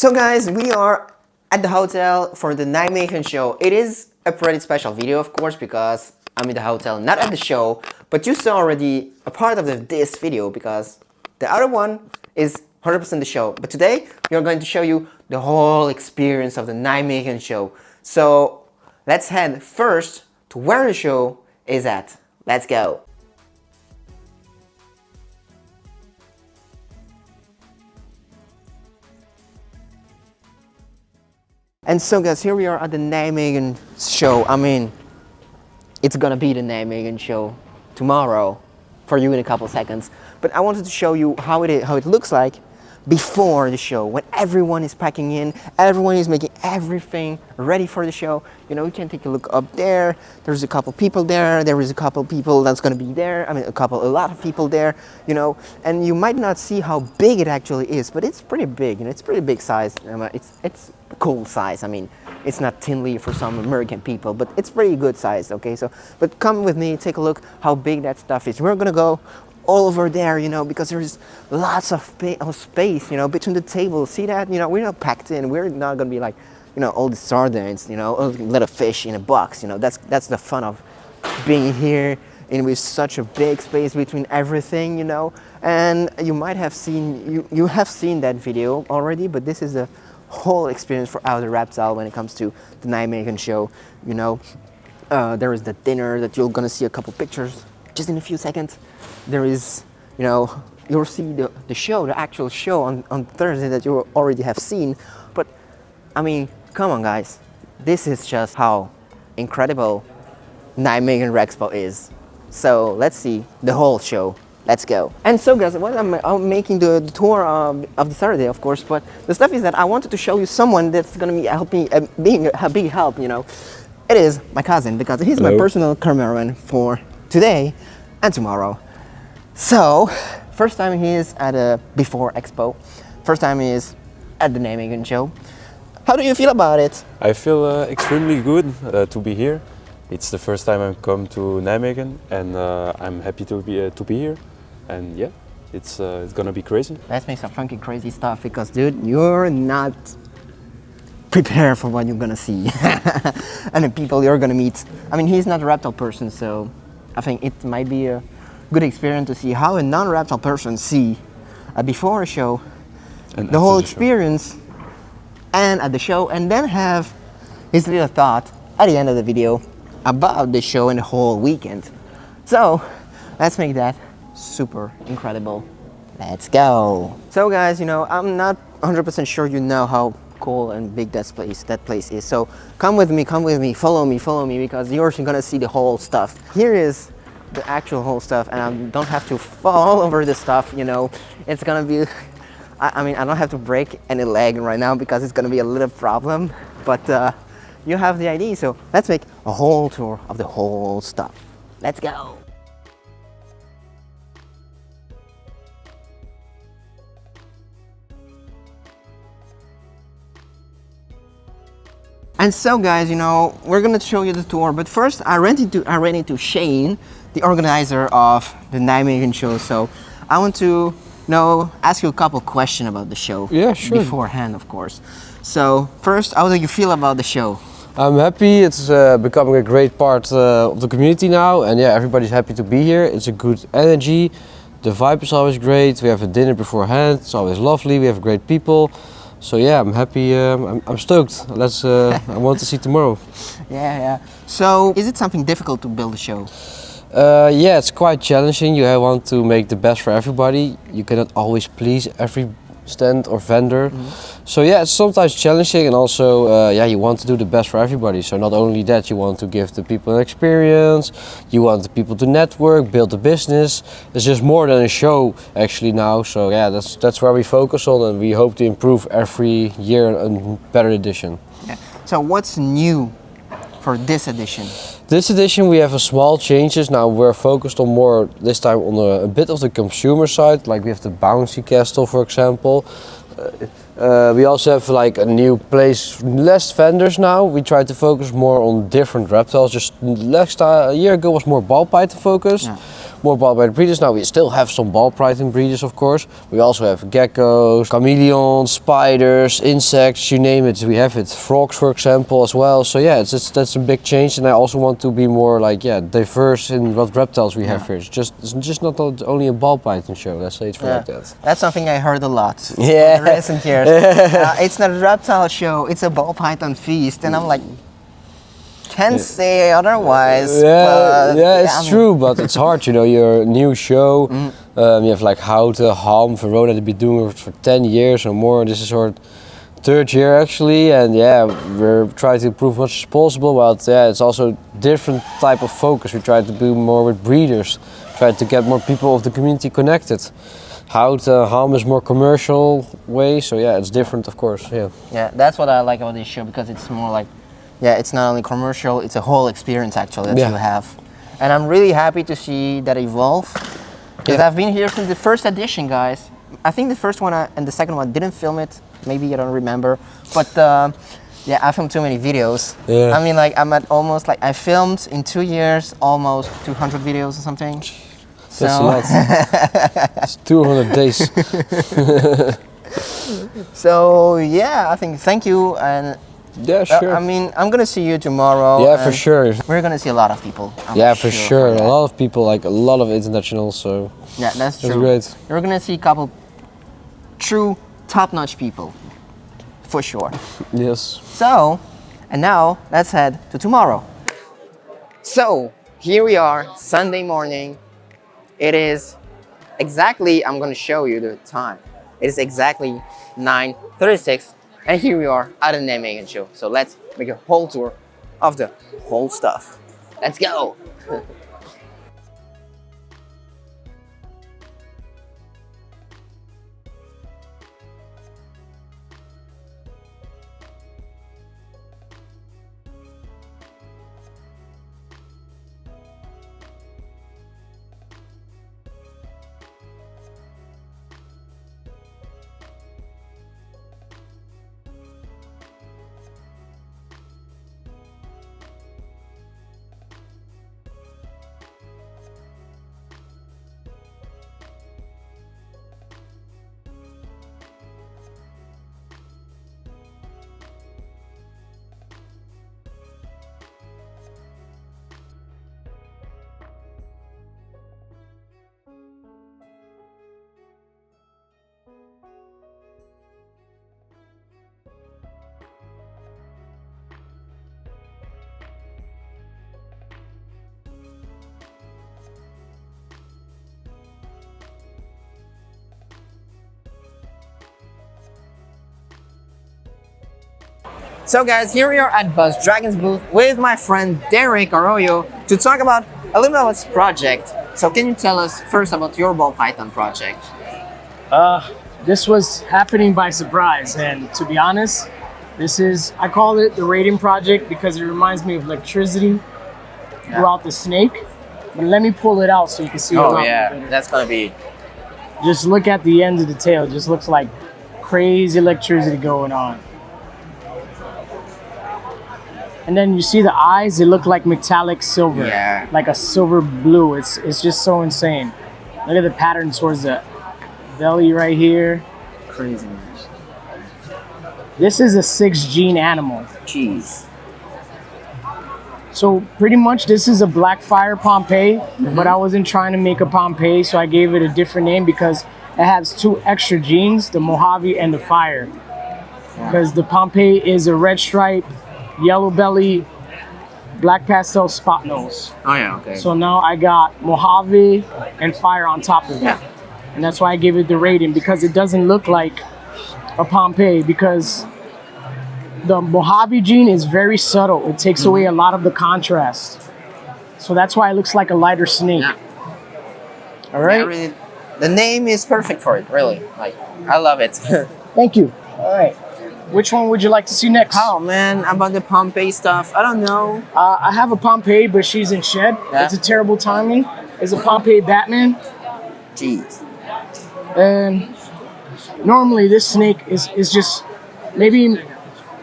So guys, we are at the hotel for the Nijmegen show. It is a pretty special video, of course, because I'm in the hotel, not at the show, but you saw already a part of this video because the other one is 100% the show. But today, we are going to show you the whole experience of the Nijmegen show. So let's head first to where the show is at. Let's go. And so guys, here we are at the Nijmegen show. I mean, it's gonna be the Nijmegen show tomorrow for you in a couple seconds. But I wanted to show you how it looks like before the show, when everyone is packing in, everyone is making everything ready for the show. You know, you can take a look up there. There's a couple people there. There is a couple people that's gonna be there. I mean, a lot of people there. You know, and you might not see how big it actually is, but it's pretty big. You know, it's pretty big size. It's cool size. I mean, it's not thinly for some American people, but it's pretty good size. Okay, so but come with me, take a look how big that stuff is. We're gonna go all over there, you know, because there's lots of space, you know, between the tables. See that? You know, we're not packed in. We're not gonna be like, you know, all the sardines, you know, all the little fish in a box. You know, that's the fun of being here and with such a big space between everything, you know. And you might have seen you have seen that video already, but this is a whole experience for AodaReptile when it comes to the Nijmegen show. You know, there is the dinner that you're gonna see a couple pictures just in a few seconds. There is, you know, you'll see the show, the actual show on Thursday that you already have seen. But I mean, come on guys, this is just how incredible Nijmegen Rexpo is. So let's see the whole show. Let's go. And so guys, I'm making the tour of the Saturday, of course, but the stuff is that I wanted to show you someone that's gonna be helping, being a big help, you know. It is my cousin, because he's my personal cameraman for today and tomorrow. So, first time he is at a before expo, first time he is at the Nijmegen show. How do you feel about it? I feel extremely good to be here. It's the first time I've come to Nijmegen, and I'm happy to be here. And yeah, it's gonna be crazy. Let's make some funky crazy stuff, because dude, you're not prepared for what you're gonna see and the people you're gonna meet. I mean, he's not a reptile person, so I think it might be a good experience to see how a non-reptile person see before a show, and the whole experience, and at the show, and then have his little thought at the end of the video about the show and the whole weekend. So let's make that super incredible. Let's go. So guys, you know, I'm not 100% sure you know how cool and big that place is. So come with me, follow me, because you're gonna see the whole stuff. Here is the actual whole stuff, and I don't have to fall over the stuff, you know. It's gonna be, I mean, I don't have to break any leg right now because it's gonna be a little problem, but you have the idea. So let's make a whole tour of the whole stuff. Let's go. And so guys, you know, we're gonna show you the tour, but first I ran into Shane, the organizer of the Nijmegen show. So I want to ask you a couple questions about the show. Yeah, sure. Beforehand, of course. So first, how do you feel about the show? I'm happy. It's becoming a great part of the community now, and yeah, everybody's happy to be here. It's a good energy. The vibe is always great. We have a dinner beforehand. It's always lovely. We have great people. So yeah, I'm happy. I'm stoked. I want to see tomorrow. Yeah. So is it something difficult to build a show? Yeah, it's quite challenging. You want to make the best for everybody. You cannot always please every stand or vendor. Mm-hmm. So yeah, it's sometimes challenging, and also yeah, you want to do the best for everybody. So not only that, you want to give the people an experience, you want the people to network, build a business. It's just more than a show actually now. So yeah, that's where we focus on, and we hope to improve every year a better edition. Yeah. So what's new for this edition? This edition we have a small changes. Now we're focused on more, this time on a bit of the consumer side, like we have the bouncy castle, for example. We also have like a new place, less vendors now. We try to focus more on different reptiles. Just a year ago was more ball python focus. Yeah. more ball python breeders. Now we still have some ball python breeders, of course. We also have geckos, chameleons, spiders, insects, you name it. We have it. Frogs, for example, as well. So yeah, that's a big change, and I also want to be more like diverse in what reptiles we have here. It's just not only a ball python show. Let's say it's like that. That's something I heard a lot. Yeah. In recent years. It's not a reptile show. It's a ball python feast, and I'm like, can't say otherwise. It's true, but it's hard, you know. You're a new show. You have like Houten, Ham, Verona to be doing it for 10 years or more. This is our 3rd year actually, and yeah, we're trying to improve as much as possible. But yeah, it's also different type of focus. We try to do more with breeders, try to get more people of the community connected. Houten, Ham is more commercial way, so yeah, it's different, of course. Yeah, that's what I like about this show, because it's more like, it's not only commercial, it's a whole experience actually that you have. And I'm really happy to see that evolve, because I've been here since the first edition, guys. I think the first one and the second one didn't film it, maybe I don't remember, but I filmed too many videos. I mean, like, I'm at almost, like, I filmed in 2 years almost 200 videos or something. That's a lot. It's 200 days. So yeah, I think thank you, and yeah, sure. I mean, I'm gonna see you tomorrow. Yeah, for sure. We're gonna see a lot of people. For sure. A lot of people, like a lot of internationals. So yeah, that's true. That's great. You're gonna see a couple true top-notch people, for sure. Yes. So, and now let's head to tomorrow. So here we are, Sunday morning. It is exactly, I'm gonna show you the time. It is exactly 9:36, and here we are at the Nijmegen show. So let's make a whole tour of the whole stuff. Let's go! So guys, here we are at Buzz Dragon's booth with my friend Derek Arroyo to talk about a little bit about this project. So can you tell us first about your ball python project? This was happening by surprise, and to be honest, I call it the rating project because it reminds me of electricity throughout the snake. But let me pull it out so you can see it. Oh yeah, that's gonna be... Just look at the end of the tail. It just looks like crazy electricity going on. And then you see the eyes, they look like metallic silver. Yeah. Like a silver blue. It's just so insane. Look at the pattern towards the belly right here. Crazy. This is a 6-gene animal. Jeez. So pretty much this is a black fire Pompeii, but I wasn't trying to make a Pompeii, so I gave it a different name because it has 2 extra genes, the Mojave and the fire. Because the Pompeii is a red stripe, yellow belly, black pastel spot nose. Oh yeah, okay. So now I got Mojave and fire on top of it. Yeah. And that's why I gave it the rating, because it doesn't look like a Pompeii, because the Mojave gene is very subtle. It takes away a lot of the contrast. So that's why it looks like a lighter snake. Yeah. All right? Yeah, really, the name is perfect for it, really. Like, I love it. Thank you. All right. Which one would you like to see next? Oh man, about the Pompeii stuff, I don't know. I have a Pompeii, but she's in shed. Yeah. It's a terrible timing. It's a Pompeii Batman. Jeez. And normally this snake is just, maybe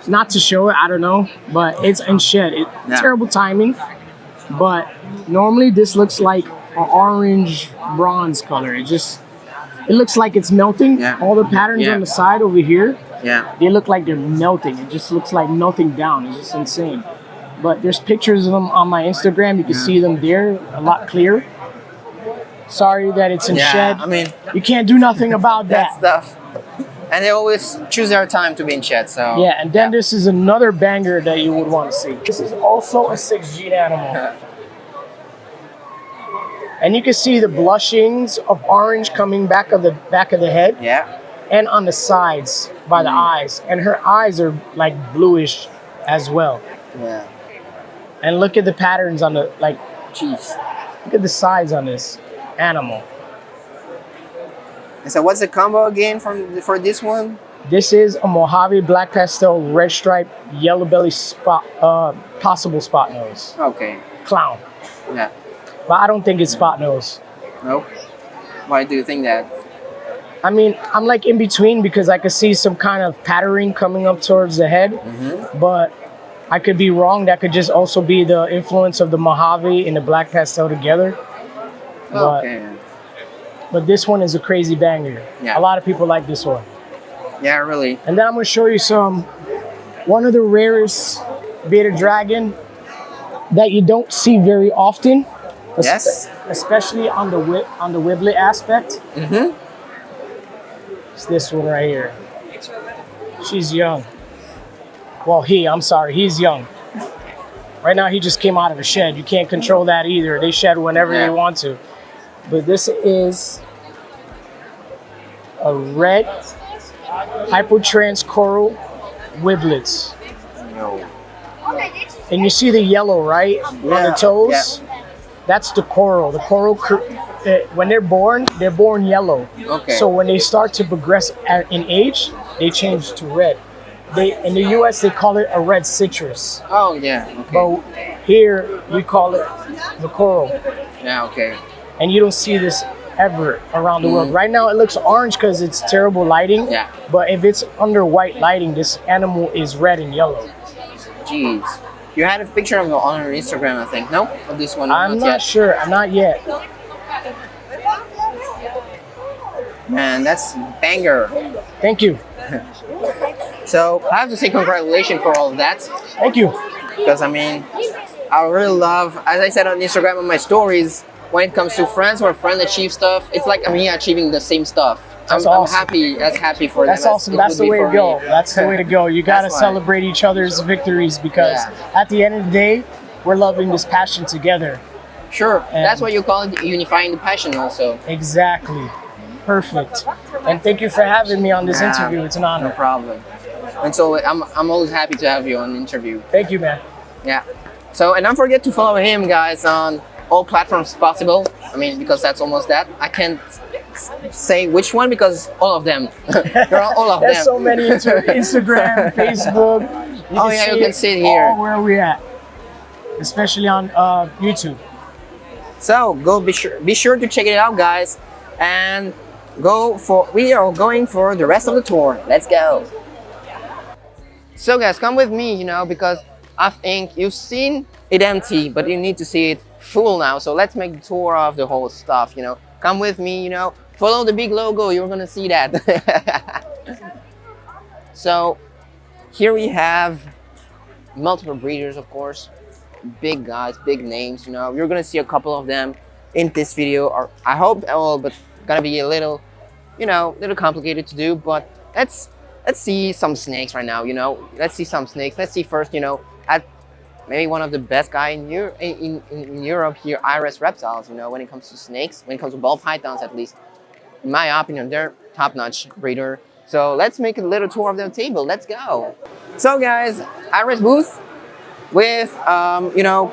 not to show it, I don't know, but it's in shed. Terrible timing. But normally this looks like orange bronze color. It looks like it's melting. Yeah. All the patterns Yeah. on the side over here, Yeah. they look like they're melting. It just looks like melting down. It's just insane. But there's pictures of them on my Instagram. You can see them there a lot clearer. Sorry that it's in Yeah, shed. I mean, You can't do nothing about that that. stuff. And they always choose their time to be in shed, so. Yeah, and then this is another banger that you would want to see. This is also a 6G animal. And you can see the blushings of orange coming back of the head Yeah. and on the sides by the eyes. And her eyes are like bluish as well. Yeah. And look at the patterns on the, like, Jeez. look at the sides on this animal. And so what's the combo again for this one? This is a Mojave Black Pastel Red Stripe Yellow Belly spot, possible spot nose. Okay. Clown. Yeah. But I don't think it's spot nose. Nope. Why do you think that? I mean, I'm like in between because I could see some kind of patterning coming up towards the head, but I could be wrong. That could just also be the influence of the Mojave and the Black Pastel together. But, Okay. but this one is a crazy banger. Yeah. A lot of people like this one. Yeah, really. And then I'm gonna show you one of the rarest bearded dragon that you don't see very often. Yes. Especially on the Wiblet aspect. It's this one right here. She's young. Well, he's young. Right now he just came out of the shed. You can't control that either. They shed whenever they want to. But this is a red hypotrans coral Wiblets. No. And you see the yellow, right? On the toes? That's the coral. The coral, when they're born yellow. Okay. So when they start to progress in age, they change to red. In the US, they call it a red citrus. Oh, yeah. Okay. But here, we call it the coral. Yeah, okay. And you don't see this ever around the world. Right now, it looks orange because it's terrible lighting. Yeah. But if it's under white lighting, this animal is red and yellow. Jeez. You had a picture of it on your Instagram, I think. No? Of this one? I'm not yet. sure. I'm not yet. Man, that's banger. Thank you. So I have to say congratulations for all of that. Thank you. Because I mean, I really love, as I said on Instagram on my stories, when it comes to friends or friends achieve stuff, it's like me achieving the same stuff. That's I'm awesome. happy. That's happy for That's them. awesome. That's the way to go. That's the way to go. You got to That's why. celebrate each other's victories because at the end of the day, we're loving this passion together. Sure. That's what you call it, unifying the passion also. Exactly. Perfect. And thank you for having me on this interview. It's an No honor. problem. And so I'm always happy to have you on the interview. Thank you, man. Yeah. So, and don't forget to follow him, guys, on all platforms possible. I mean, because that's almost that. I can't say which one because all of them. They're all of There's them. so many Instagram, Facebook. You can see it here. All where we at, especially on YouTube. So be sure to check it out, guys, and we are going for the rest of the tour. Let's go. So guys, come with me, because I think you've seen it empty, but you need to see it full now. So let's make the tour of the whole stuff, Come with me, follow the big logo, you're gonna see that. So here we have multiple breeders, of course. Big guys, big names, You're gonna see a couple of them in this video, or I hope all, but gonna be a little, little complicated to do, but let's see some snakes right now, Let's see some snakes. Let's see first, at maybe one of the best guy in Europe here, Ires Reptiles, when it comes to snakes, when it comes to ball pythons at least. In my opinion, they're top-notch breeder. So let's make a little tour of their table. Let's go. So guys, Ires booth with,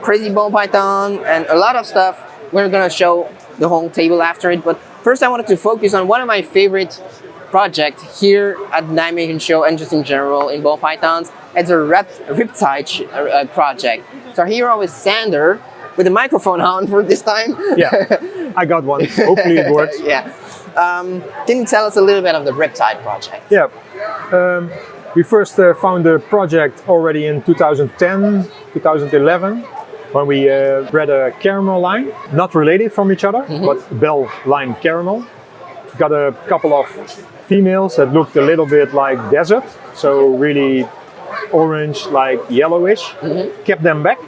crazy ball python and a lot of stuff. We're gonna show the whole table after it, but first I wanted to focus on one of my favorite project here at Nijmegen show and just in general in ball pythons. It's a reptile project. So here with Sander with the microphone on for this time. Yeah, I got one. Hopefully it works. Yeah. Can you tell us a little bit of the reptile project? Yeah. We first found the project already in 2010, 2011. when we bred a caramel line, not related from each other, but bell line caramel. Got a couple of females that looked a little bit like desert, so really orange, like yellowish. Kept them back,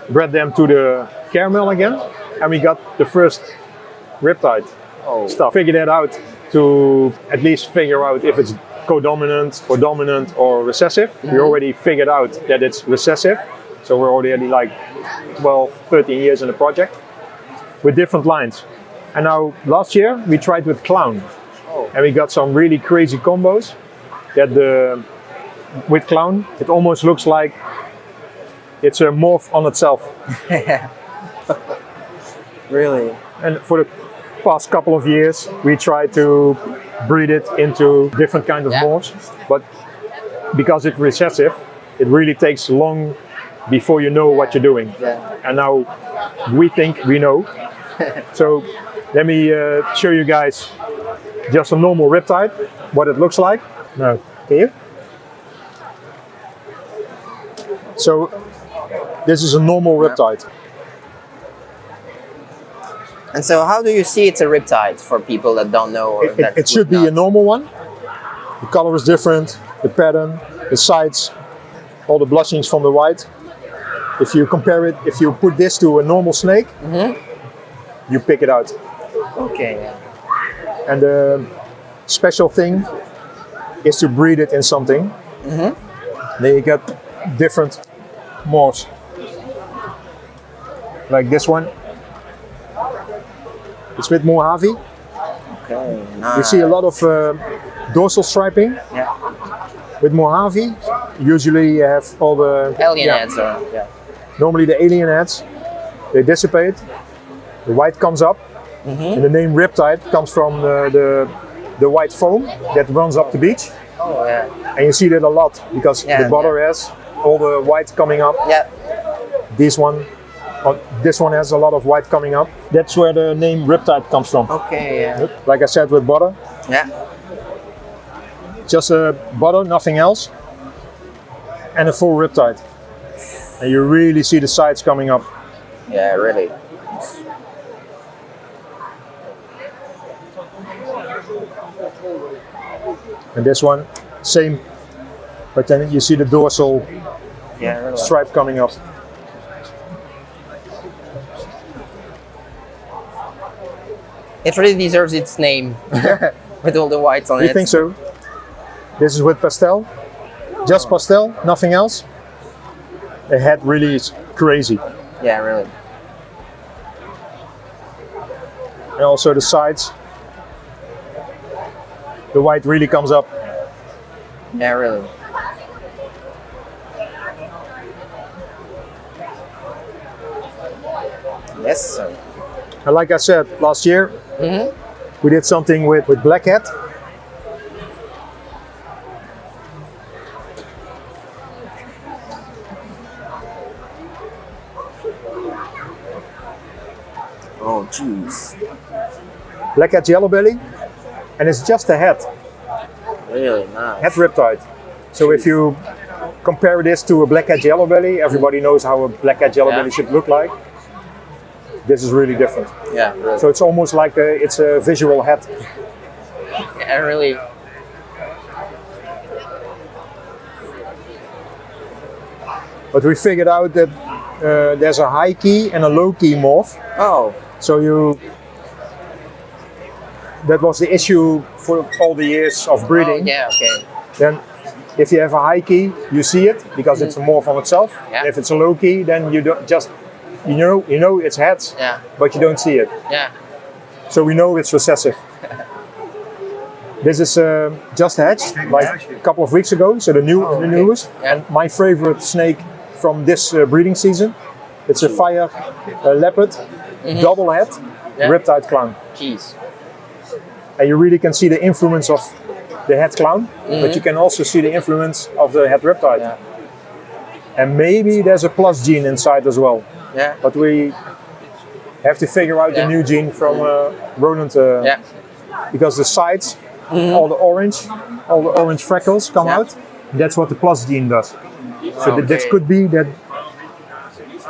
bred them to the caramel again, and we got the first riptide stuff. Figured that out to at least figure out if it's co-dominant or dominant or recessive. We already figured out that it's recessive, so we're already like 12, 13 years in the project with different lines. And now last year we tried with clown, and we got some really crazy combos that with clown it almost looks like it's a morph on itself. Really? And for the past couple of years we tried to breed it into different kind of morphs, but because it's recessive it really takes long before you know what you're doing. And now we think we know. So let me show you guys just a normal riptide, what it looks like. Now, here. So this is a normal riptide. And so how do you see it's a riptide for people that don't know? Or that It should be a normal one. The color is different, the pattern, the sides, all the blushings from the white. If you compare it, if you put this to a normal snake, you pick it out. Okay, yeah. And the special thing is to breed it in something. Then you get different morphs. Like this one. It's with Mojave. Okay, You see a lot of dorsal striping. With Mojave, usually you have all the alien heads. Normally the alien heads, they dissipate. The white comes up, and the name riptide comes from the white foam that runs up the beach. Oh yeah. And you see that a lot because the butter has all the white coming up. This one has a lot of white coming up. That's where the name riptide comes from. Okay, yeah. Like I said, with butter. Just a butter, nothing else. And a full riptide. And you really see the sides coming up. Yeah, really. And this one, same. But then you see the dorsal stripe coming up. It really deserves its name with all the whites on it. You think so? This is with pastel, just pastel, nothing else. The head really is crazy. Yeah, really. And also the sides. The white really comes up. Yeah, really. Yes, sir. And like I said, last year, we did something with black hat. Oh, jeez. Black hat yellow belly, and it's just a head. Really nice. Head riptide. So if you compare this to a black hat yellow belly, everybody knows how a black hat yellow belly should look like. This is really different. Yeah, really. So it's almost like it's a visual head. Yeah, really. But we figured out that there's a high key and a low key morph. Oh. So that was the issue for all the years of breeding. Oh, yeah, okay. Then if you have a high key, you see it because it's a morph on itself. Yeah. If it's a low key, then you don't just, you know it's heads, but you don't see it. Yeah. So we know it's recessive. This is just hatched like a couple of weeks ago, so the newest. Yeah. And my favorite snake from this breeding season. It's a fire leopard, double head, riptide clown. Jeez. And you really can see the influence of the head clown, but you can also see the influence of the head riptide. Yeah. And maybe there's a plus gene inside as well. Yeah. But we have to figure out the new gene from rodent, because the sides, all the orange freckles come out. That's what the plus gene does. So that could be that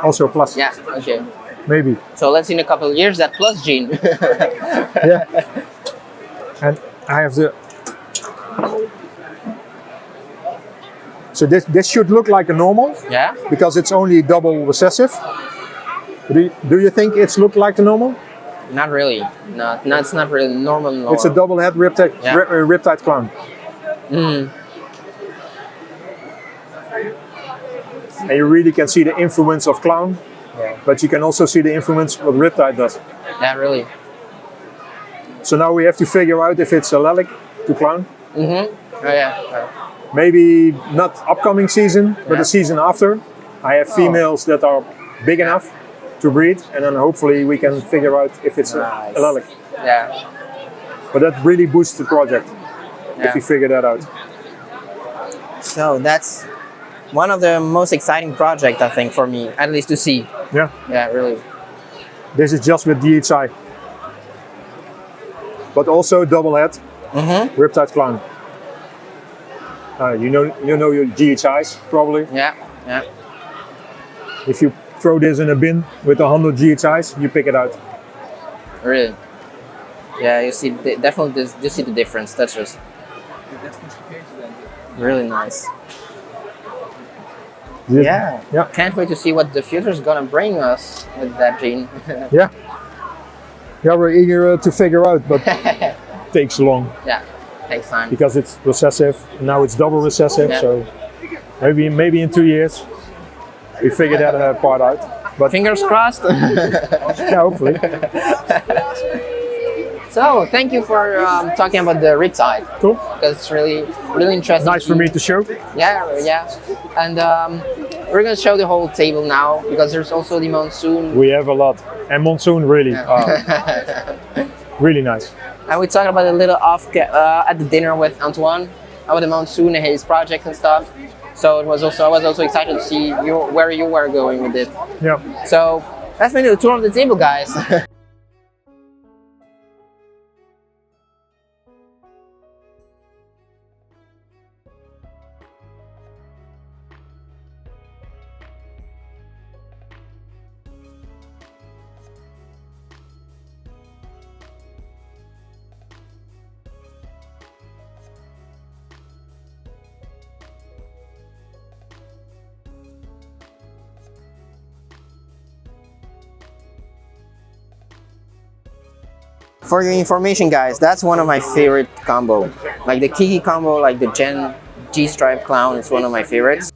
Also a plus. Yeah, okay. Maybe. So let's see in a couple of years that plus gene. Yeah. And I have the. So this should look like a normal Yeah? because it's only double recessive. Do you think it's look like the normal? Not really. No, it's not really normal. It's a double head riptide, Yeah. riptide clown. And you really can see the influence of clown, but you can also see the influence what riptide does. Yeah, really. So now we have to figure out if it's allelic to clown. Oh yeah. Maybe not upcoming season, but the season after. I have females that are big enough to breed, and then hopefully we can figure out if it's Nice. allelic. Yeah. But that really boosts the project if Yeah. we figure that out. So that's one of the most exciting projects, I think, for me, at least to see. Yeah. Yeah, really. This is just with DHI. But also double head, riptide clown. You know your GHIs probably. Yeah, yeah. If you throw this in a bin with 100 GHIs, you pick it out. Really. Yeah, you see, definitely, you see the difference. That's just really nice. Yeah. Yeah. Can't wait to see what the future is gonna bring us with that gene. Yeah. Yeah, we're eager to figure out, but takes long Yeah, takes time. because it's recessive. Now it's double recessive, Yeah. so maybe in 2 years we figure that part out. But Fingers crossed. yeah, hopefully. So, thank you for talking about the Reptile. Cool. Because it's really interesting. Nice for me to show. Yeah, yeah. And we're gonna show the whole table now because there's also the monsoon. We have a lot. And monsoon really, really nice. And we talked about a little at the dinner with Antoine about the monsoon and his project and stuff. So I was also excited to see where you were going with it. Yeah. So let's make a tour of the table, guys. For your information, guys, that's one of my favorite combo. Like the Kiki combo, like the Gen G-Stripe Clown, it's one of my favorites.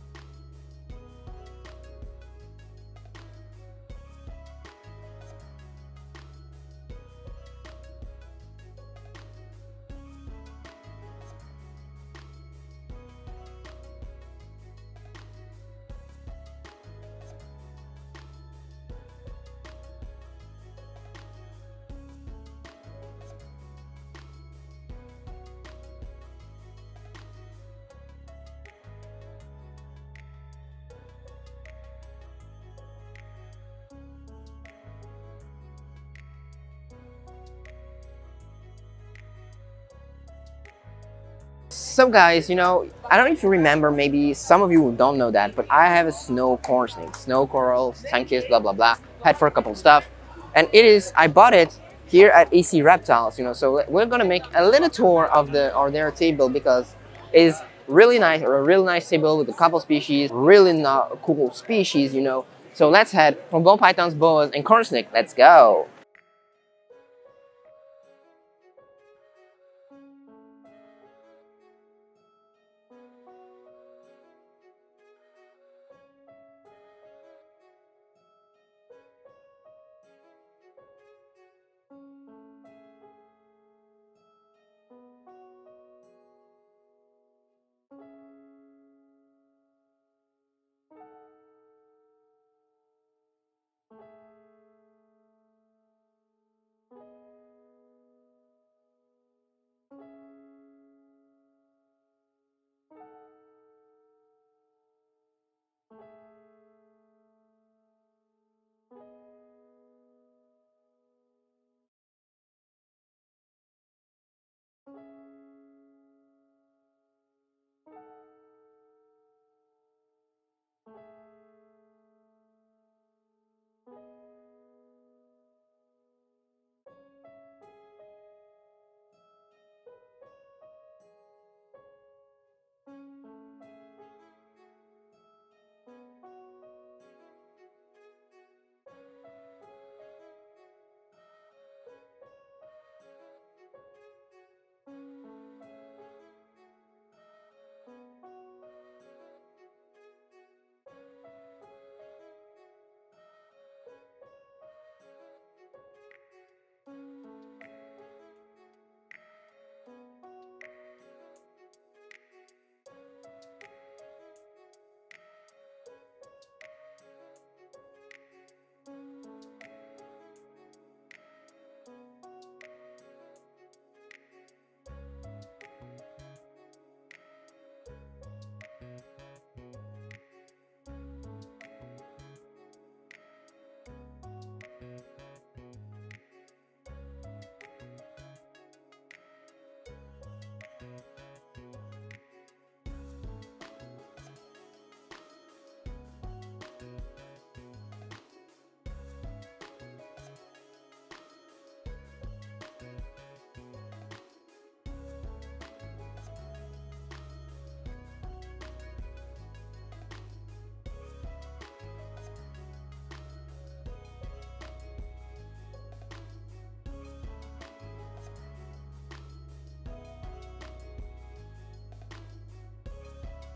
So guys, you know, I don't know if you remember, maybe some of you don't know that, but I have a snow corn snake, snow coral, sunkiss, blah, blah, blah, had for a couple stuff. And I bought it here at AC Reptiles, you know, so we're gonna make a little tour of their table because it's really nice, or a really nice table with a couple species, really cool species, you know. So let's head for ball pythons, boas, and corn snake. Let's go.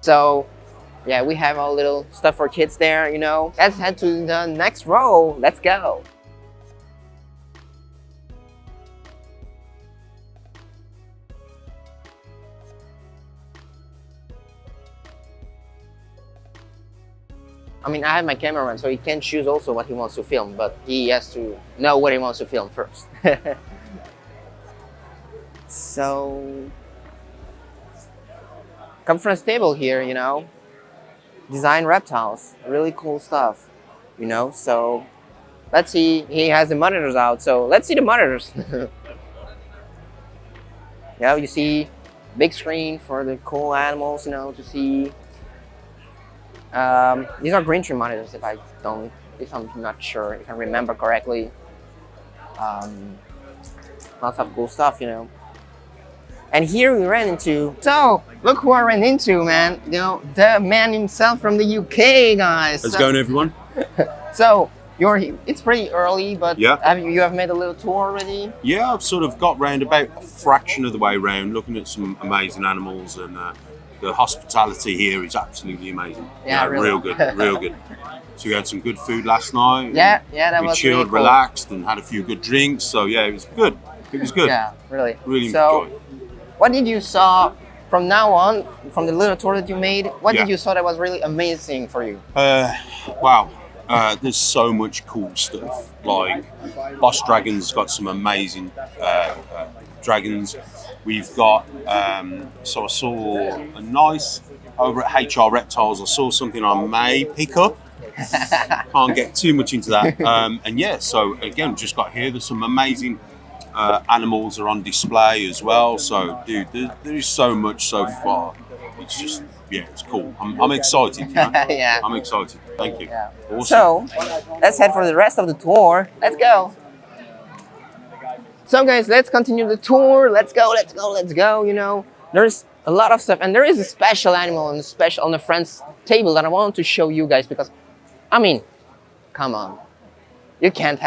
So yeah, we have all little stuff for kids there, you know. Let's head to the next row. Let's go. I mean, I have my cameraman, so he can choose also what he wants to film, but he has to know what he wants to film first. So, conference table here, you know, design reptiles, really cool stuff, you know. So, let's see. He has the monitors out, so let's see the monitors. Yeah, you see, big screen for the cool animals, you know, to see. These are green tree monitors, if I'm not sure, if I remember correctly. Lots of cool stuff, you know. And here we ran into, so look who I ran into, man. You know, the man himself from the UK, guys. How's it going, everyone? So it's pretty early, but Yeah. you have made a little tour already. Yeah, I've sort of got round about a fraction of the way round, looking at some amazing animals, and the hospitality here is absolutely amazing. Yeah, really. Real good, real good. So we had some good food last night. Yeah, that we was chilled, really cool. relaxed, and had a few good drinks. So yeah, it was good. It was good. Yeah, really. Really So, enjoyed. what did you saw from now on, from the little tour that you made? What Yeah. did you saw that was really amazing for you? Wow. There's so much cool stuff. Like Boss Dragon's got some amazing dragons. We've got, so I saw a nice, over at HR Reptiles, I saw something I may pick up. Can't get too much into that. And yeah, so again, just got here, there's some amazing animals are on display as well. So dude, there is so much so far. It's just, yeah, it's cool. I'm excited, you know? Yeah. I'm excited. Thank you. Yeah. Awesome. So, let's head for the rest of the tour. Let's go. So guys, let's continue the tour. Let's go, you know. There's a lot of stuff, and there is a special animal on the friend's table that I want to show you guys, because, I mean, come on. You can't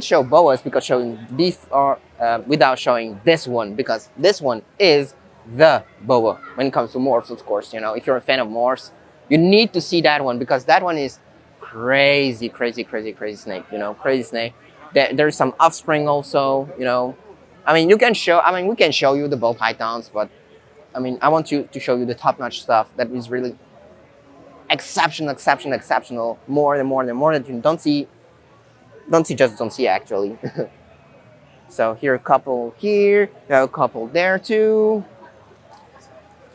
show boas because showing beef or without showing this one, because this one is the boa when it comes to morphs, of course. You know, if you're a fan of morphs, you need to see that one, because that one is crazy snake, you know, crazy snake. There's some offspring also, you know. I mean, we can show you the ball pythons, but I mean, I want to show you the top-notch stuff that is really exceptional, more that you don't see actually. So here a couple here, you have a couple there too.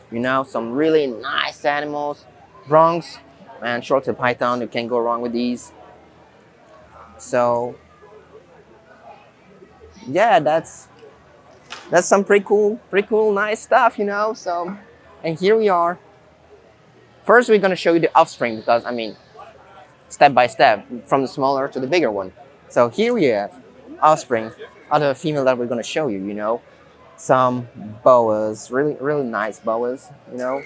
You know, some really nice animals. Bronx, man, short-tailed python, you can't go wrong with these. So yeah, that's some pretty cool, nice stuff, you know. So, and here we are. First, we're gonna show you the offspring, because I mean, step by step, from the smaller to the bigger one. So here we have offspring, other female that we're gonna show you, you know. Some boas, really nice boas, you know.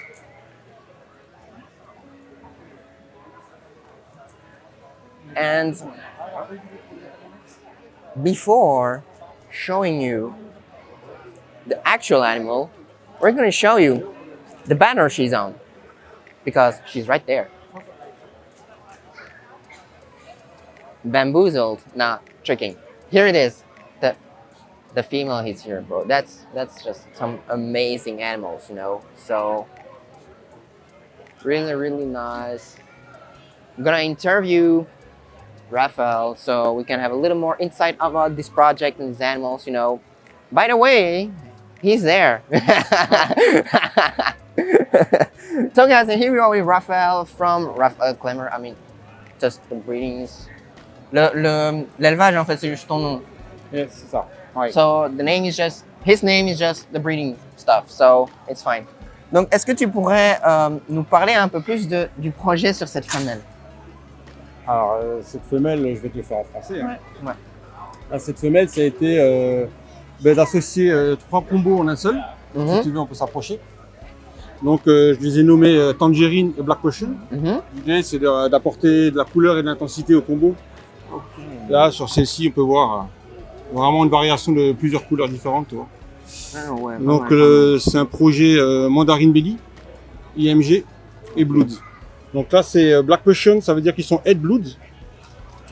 And before showing you the actual animal, we're gonna show you the banner she's on, because she's right there. Bamboozled, nah, tricking. Here it is. The female is here, bro. That's just some amazing animals, you know. So really nice. I'm gonna interview Raphael, so we can have a little more insight about this project and these animals, you know. By the way, he's there. So guys, and here we are with Raphael from Raphael Clemmer. I mean, just the breedings. L'élevage, en fait, c'est juste ton nom. Yes, c'est ça. Ouais. So his name is just the breeding stuff, so it's fine. Donc, est-ce que tu pourrais nous parler un peu plus du projet sur cette femelle? Alors, cette femelle, je vais te le faire en français. Hein. Ouais. Alors, cette femelle, ça a été d'associer 3 combos en un seul. Si tu veux, on peut s'approcher. Donc, je les ai nommés Tangerine et Black Potion. L'idée, c'est d'apporter de la couleur et de l'intensité au combo. Là, sur celle-ci, on peut voir vraiment une variation de plusieurs couleurs différentes. Tu vois. Ah ouais, Donc pas mal. c'est un projet Mandarin Belly, IMG et Blood. Donc là c'est Black Potion, ça veut dire qu'ils sont Head Blood.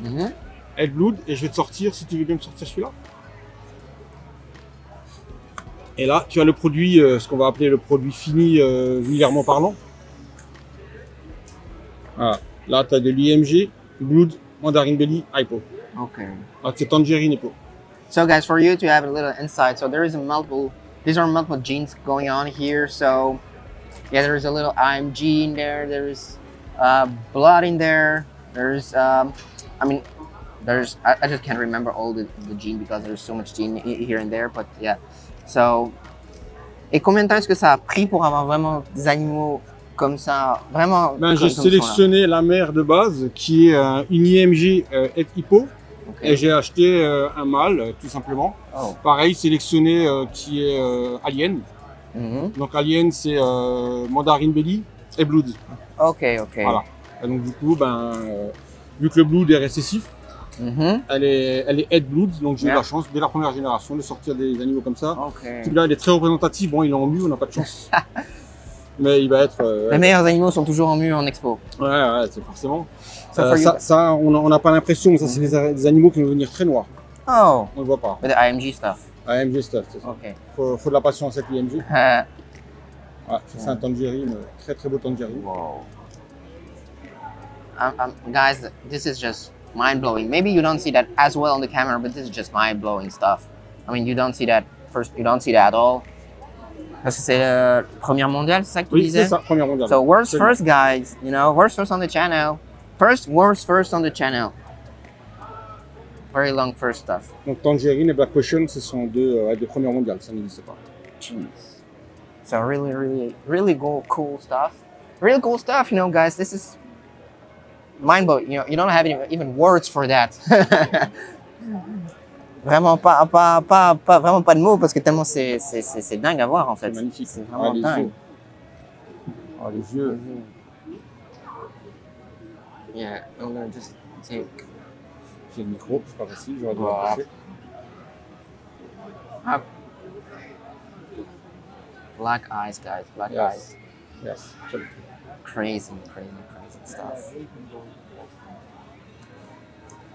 Mhm. Head Blood, et je vais te sortir, si tu veux bien me sortir celui-là. Et là tu as le produit, ce qu'on va appeler le produit fini vulgairement parlant. Voilà. Là tu as de l'IMG, Blood, Mandarin Belly, Hypo. Okay. Là c'est Tangerine Hypo. So guys, for you to have a little insight, so there is these are multiple genes going on here. So yeah, there is a little IMG in there. There is blood in there. There's I just can't remember all the gene because there's so much gene here and there. But yeah, so et combien de temps est-ce que ça a pris pour avoir vraiment des animaux comme ça, vraiment? Ben, j'ai sélectionné la mère de base qui est une IMG Head Hypo. Okay. Et j'ai acheté un mâle, tout simplement. Oh. Pareil, sélectionné qui est Alien. Mhm. Donc Alien, c'est Mandarin Belly et Blood. Ok. Voilà. Et donc du coup, vu que le Blood est récessif, Mhm. elle est Head Blood. Donc j'ai eu Yeah. la chance, dès la première génération, de sortir des animaux comme ça. Ok. Celui-là, il est très représentatif. Bon, il est en mu, on n'a pas de chance. Mais il va être... Les meilleurs animaux sont toujours en mu en expo. Ouais, c'est forcément. So for you- Ça, on n'a pas l'impression, mais ça, c'est des animaux qui vont venir très noirs. Oh, On ne le voit pas. with the IMG stuff. AMG stuff, c'est ça. Okay. Faut de la patience avec l'IMG. Uh, Ah, ça, c'est un tangerine, très très beau tangerine. Whoa. Guys, this is just mind-blowing. Maybe you don't see that as well on the camera, but this is just mind-blowing stuff. I mean, you don't see that at all. Parce que c'est la première mondiale, c'est ça que tu Oui, disais? c'est ça, première mondiale. So world's Absolument. first, guys. You know, world's first on the channel. World's first on the channel. Very long first stuff. Donc Tangerine et Black Potion, ce sont deux premières mondiales, ça n'existe pas. Jeez. So really cool stuff. Really cool stuff, you know, guys. This is mind-blowing. You know, you don't have even words for that. Vraiment vraiment pas de mots parce que tellement c'est dingue à voir en fait. C'est magnifique. C'est vraiment les dingue. yeux. Oh, les yeux. Yeah, I'm gonna just take. J'ai le micro, c'est pas facile, j'aurais dû Wow. l'approcher. Black eyes, guys. Black Yes. eyes. Yes, absolument. Crazy stuff.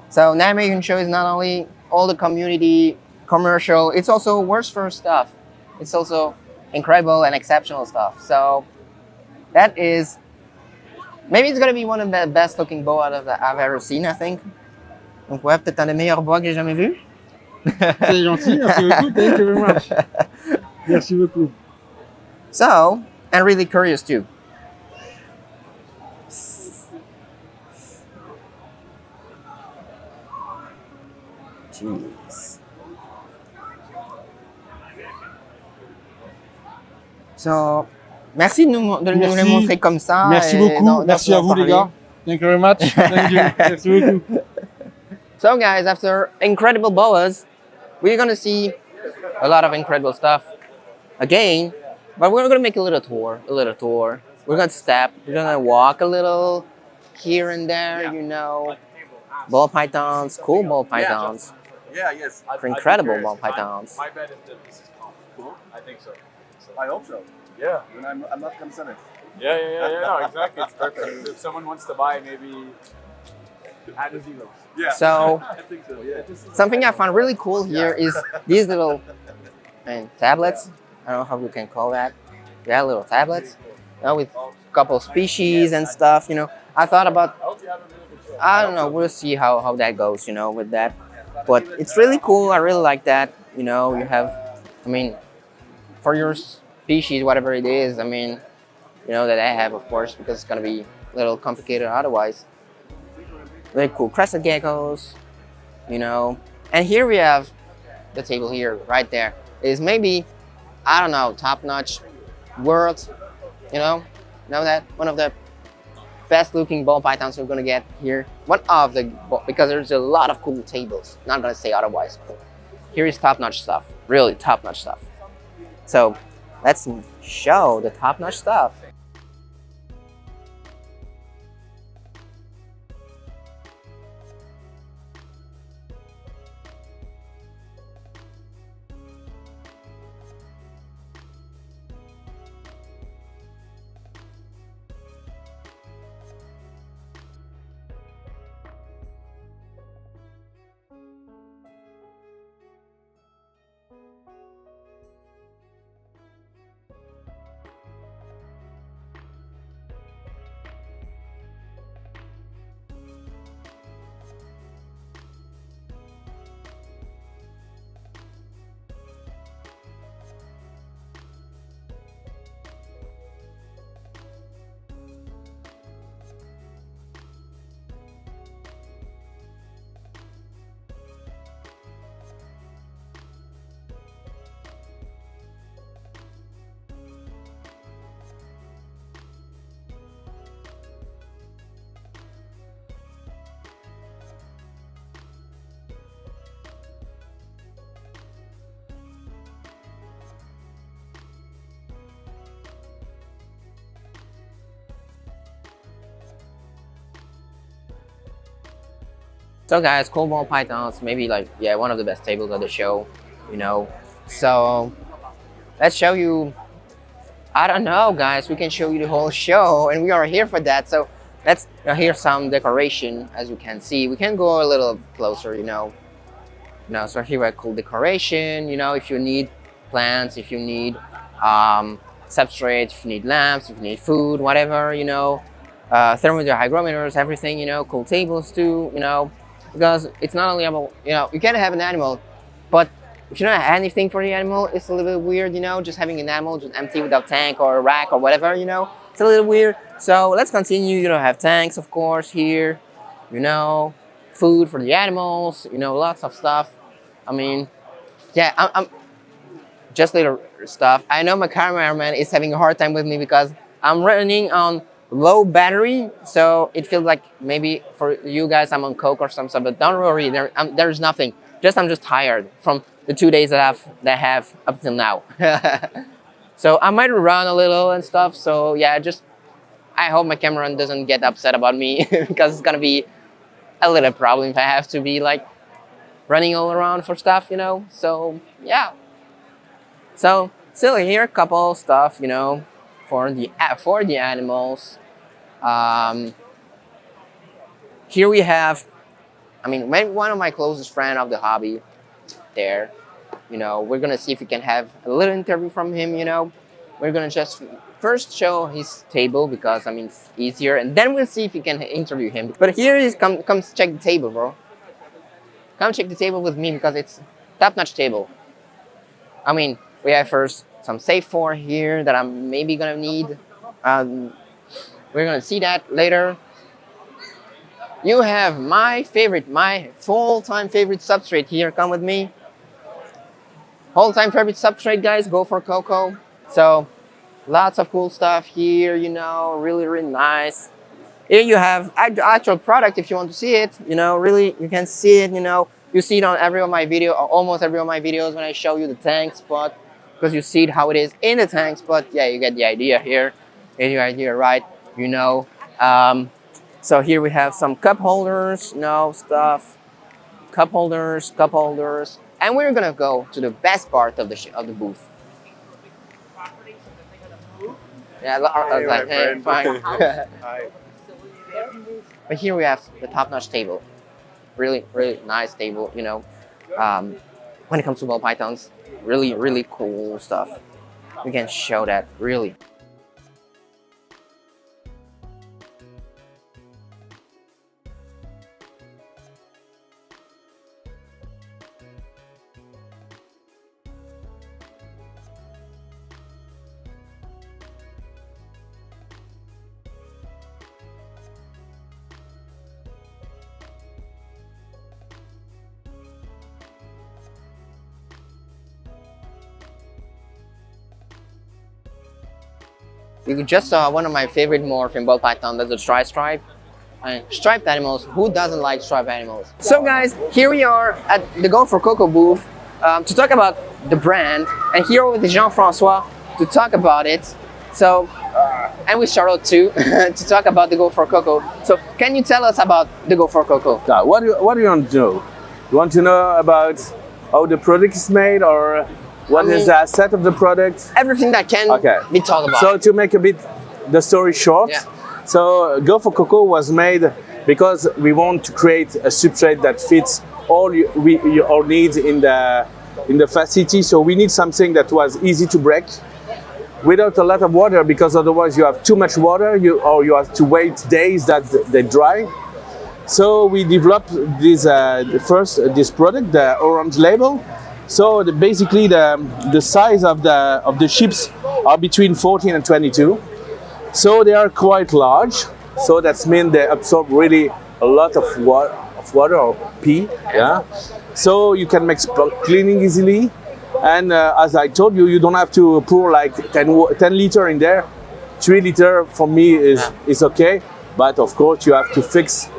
So Nijmegen show is not only all the community commercial, it's also worst first stuff. It's also incredible and exceptional stuff. So that is maybe it's gonna be one of the best looking boa I've ever seen, I think. Donc ouais, peut-être un des meilleurs bois que j'ai jamais vu. C'est gentil, merci beaucoup, thank you very much. Merci beaucoup. So, and really curious too. Jeez. So, merci de nous les montrer comme ça. Merci et beaucoup, merci à vous les gars. Thank you very much. Thank you. Merci beaucoup. So guys, after incredible boas, we're gonna see a lot of incredible stuff again, but we're gonna make a little tour. We're gonna step, we're gonna walk a little here and there, you know. Ball pythons, cool ball pythons. Yeah, yes. Incredible ball pythons. My bet is that this is cool. I think so. I hope so. Yeah. And I'm not gonna sell it. Yeah. No, exactly. It's perfect. If someone wants to buy, maybe add a zero. Yeah. I So, think so. Yeah. something I found really cool here is these little tablets. I don't know how you can call that. Yeah, little tablets. You know, with a couple species and stuff, you know. I thought about, I don't know, we'll see how that goes, you know, with that. But it's really cool. I really like that. You know, you have, I mean, for your species, whatever it is, I mean, you know, that I have, of course, because it's going to be a little complicated otherwise. Really cool crested geckos, you know. And here we have the table here, right there. Is maybe, I don't know, top-notch world, you know that? One of the best looking ball pythons we're gonna get here. One of the, because there's a lot of cool tables. Not gonna say otherwise, but here is top-notch stuff, really top-notch stuff. So let's show the top-notch stuff. So guys, cold ball pythons, maybe like, yeah, one of the best tables of the show, you know. So let's show you, I don't know guys, we can show you the whole show and we are here for that. So let's, here's some decoration, as you can see. We can go a little closer, you know. So here a cool decoration, you know, if you need plants, if you need substrate, if you need lamps, if you need food, whatever, you know. Thermometer, hygrometers, everything, you know, cool tables too, you know. Because it's not only about, you know, you can have an animal, but if you don't have anything for the animal, it's a little bit weird, you know, just having an animal just empty without tank or a rack or whatever, you know, it's a little weird. So let's continue, you know, have tanks, of course, here, you know, food for the animals, you know, lots of stuff. I mean, yeah, I'm just little stuff. I know my cameraman is having a hard time with me because I'm running on low battery, so it feels like maybe for you guys I'm on Coke or something, but don't worry, there's nothing. I'm just tired from the 2 days that I have up till now. So I might run a little and stuff, so yeah, I hope my cameraman doesn't get upset about me because it's gonna be a little problem if I have to be like running all around for stuff, you know. So yeah, so still here a couple stuff, you know, for the animals. Here we have, I mean, one of my closest friends of the hobby there, you know. We're gonna see if we can have a little interview from him, you know. We're gonna just first show his table because, I mean, it's easier, and then we'll see if we can interview him. But here is, come check the table, bro. Come check the table with me because it's top-notch table. I mean, we have first some safe for here that I'm maybe gonna need. We're gonna see that later. You have my full-time favorite substrate here. Come with me. Whole-time favorite substrate, guys. Go for Coco. So lots of cool stuff here, you know, really, really nice. Here you have actual product if you want to see it, you know, really, you can see it, you know. You see it on every of my video, or almost every of my videos when I show you the tank spot, because you see how it is in the tank spot. Yeah, you get the idea here. Get the idea, right? You know. So here we have some cup holders, you know, stuff. Cup holders, and we're gonna go to the best part of the booth. Yeah, I was like, hey, fine. But here we have the top-notch table. Really, really nice table, you know. When it comes to ball pythons, really, really cool stuff. We can show that, really. You just saw one of my favorite morph in ball python, that's the stripe. And striped animals, who doesn't like striped animals? So guys, here we are at the Go for Coco booth to talk about the brand, and here with Jean-Francois to talk about it. So, and with Charlotte too, to talk about the Go for Coco. So can you tell us about the Go for Coco? Now, what do you want to know? You want to know about how the product is made, or what is the asset of the product? Everything that can be talked about. So to make a bit the story short, so Go for Coco was made because we want to create a substrate that fits all your needs in the facility. So we need something that was easy to break without a lot of water, because otherwise you have too much water, you have to wait days that they dry. So we developed this this product, the orange label. So basically the size of the ships are between 14 and 22. So they are quite large. So that means they absorb really a lot of water or pee. Yeah. So you can make cleaning easily. And as I told you, you don't have to pour like 10 liter in there. 3 liter for me is okay. But of course you have to fix,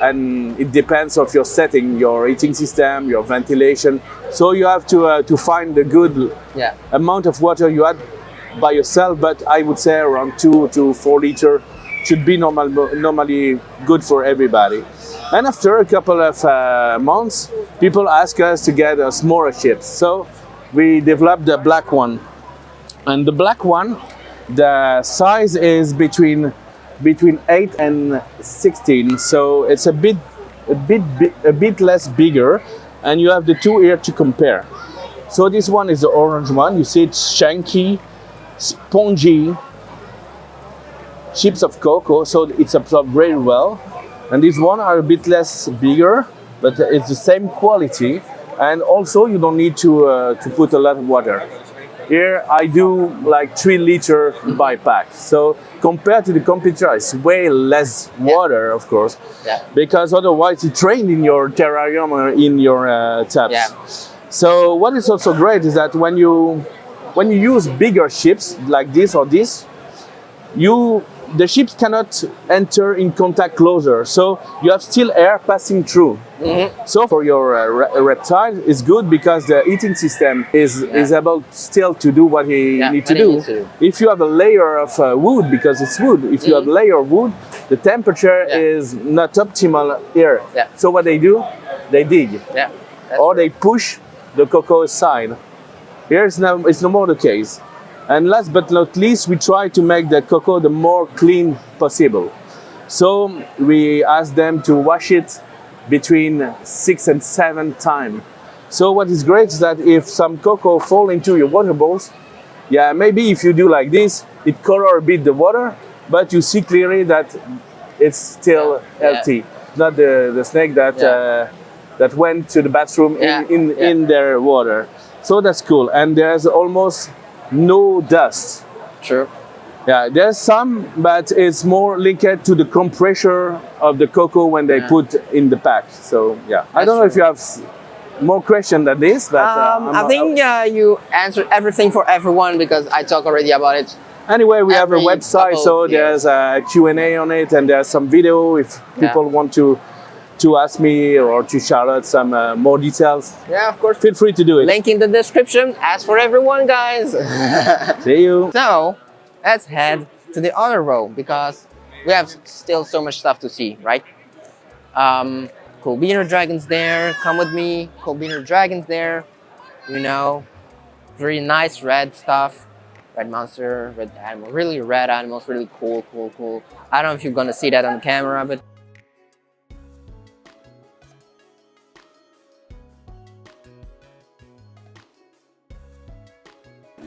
and it depends of your setting, your heating system, your ventilation. So you have to find the good amount of water you add by yourself, but I would say around 2 to 4 liter should be normally good for everybody. And after a couple of months, people ask us to get smaller ships. So we developed the black one. And the black one, the size is between 8 and 16. So it's a bit less bigger. And you have the two here to compare. So this one is the orange one. You see it's chunky, spongy chips of cocoa, so it's absorbed very well. And these one are a bit less bigger, but it's the same quality. And also you don't need to put a lot of water. Here I do like 3 liter by pack. So compared to the competitor, it's way less water, of course, because otherwise it's drained in your terrarium or in your taps. Yeah. So what is also great is that when you use bigger ships like this or this, the ships cannot enter in contact closer, so you have still air passing through. So for your reptile, it's good because the heating system is able still to do what he needs to do. If you have a layer of wood, because it's wood, if you have a layer of wood, the temperature is not optimal here. So what they do, they dig, or they push the cocoa aside. Here it's no more the case. And last but not least, we try to make the cocoa the more clean possible. So we ask them to wash it between 6 and 7 times. So what is great is that if some cocoa fall into your water bowls, maybe if you do like this, it color a bit the water, but you see clearly that it's still healthy. Not the snake that went to the bathroom in their water. So that's cool. And there's almost no dust. True. Yeah, there's some, but it's more linked to the compressor of the cocoa when they put in the pack. So I don't know if you have more questions than this, but I think you answered everything for everyone because I talked already about it. Anyway, we have a website, so there's a Q&A on it, and there's some video if people want to ask me or to Charlotte some more details. Yeah, of course. Feel free to do it. Link in the description. As for everyone, guys. See you. So, let's head to the other row because we have still so much stuff to see, right? Cool beaner dragons there. Come with me. Cool beaner dragons there. You know, very nice red stuff. Red monster, red animal. Really red animals. Really cool. I don't know if you're gonna see that on the camera, but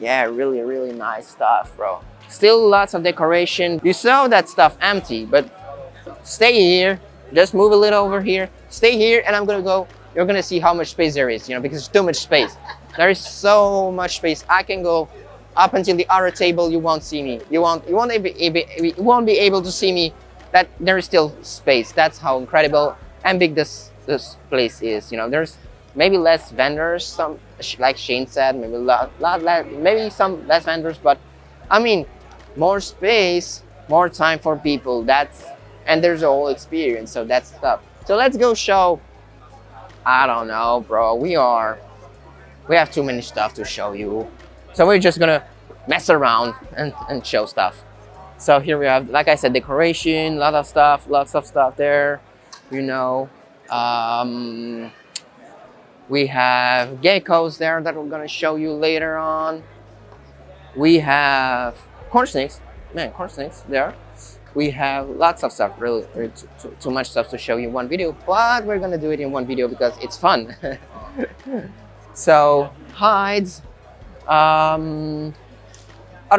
yeah, really nice stuff, bro. Still lots of decoration. You saw that stuff empty, but stay here. Just move a little over here. Stay here, and I'm gonna go. You're gonna see how much space there is, you know, because there's too much space. There is so much space. I can go up until the other table. You won't see me. You won't be able to see me. That there is still space. That's how incredible and big this place is. You know, there's maybe less vendors, some like Shane said, maybe some less vendors, but I mean, more space, more time for people. And there's a whole experience, so that's stuff. So let's go show. I don't know, bro. We have too many stuff to show you, so we're just gonna mess around and show stuff. So here we have, like I said, decoration, lots of stuff there. You know. We have geckos there that we're gonna show you later on. We have corn snakes, there. We have lots of stuff, really too much stuff to show you in one video, but we're gonna do it in one video because it's fun. So hides, other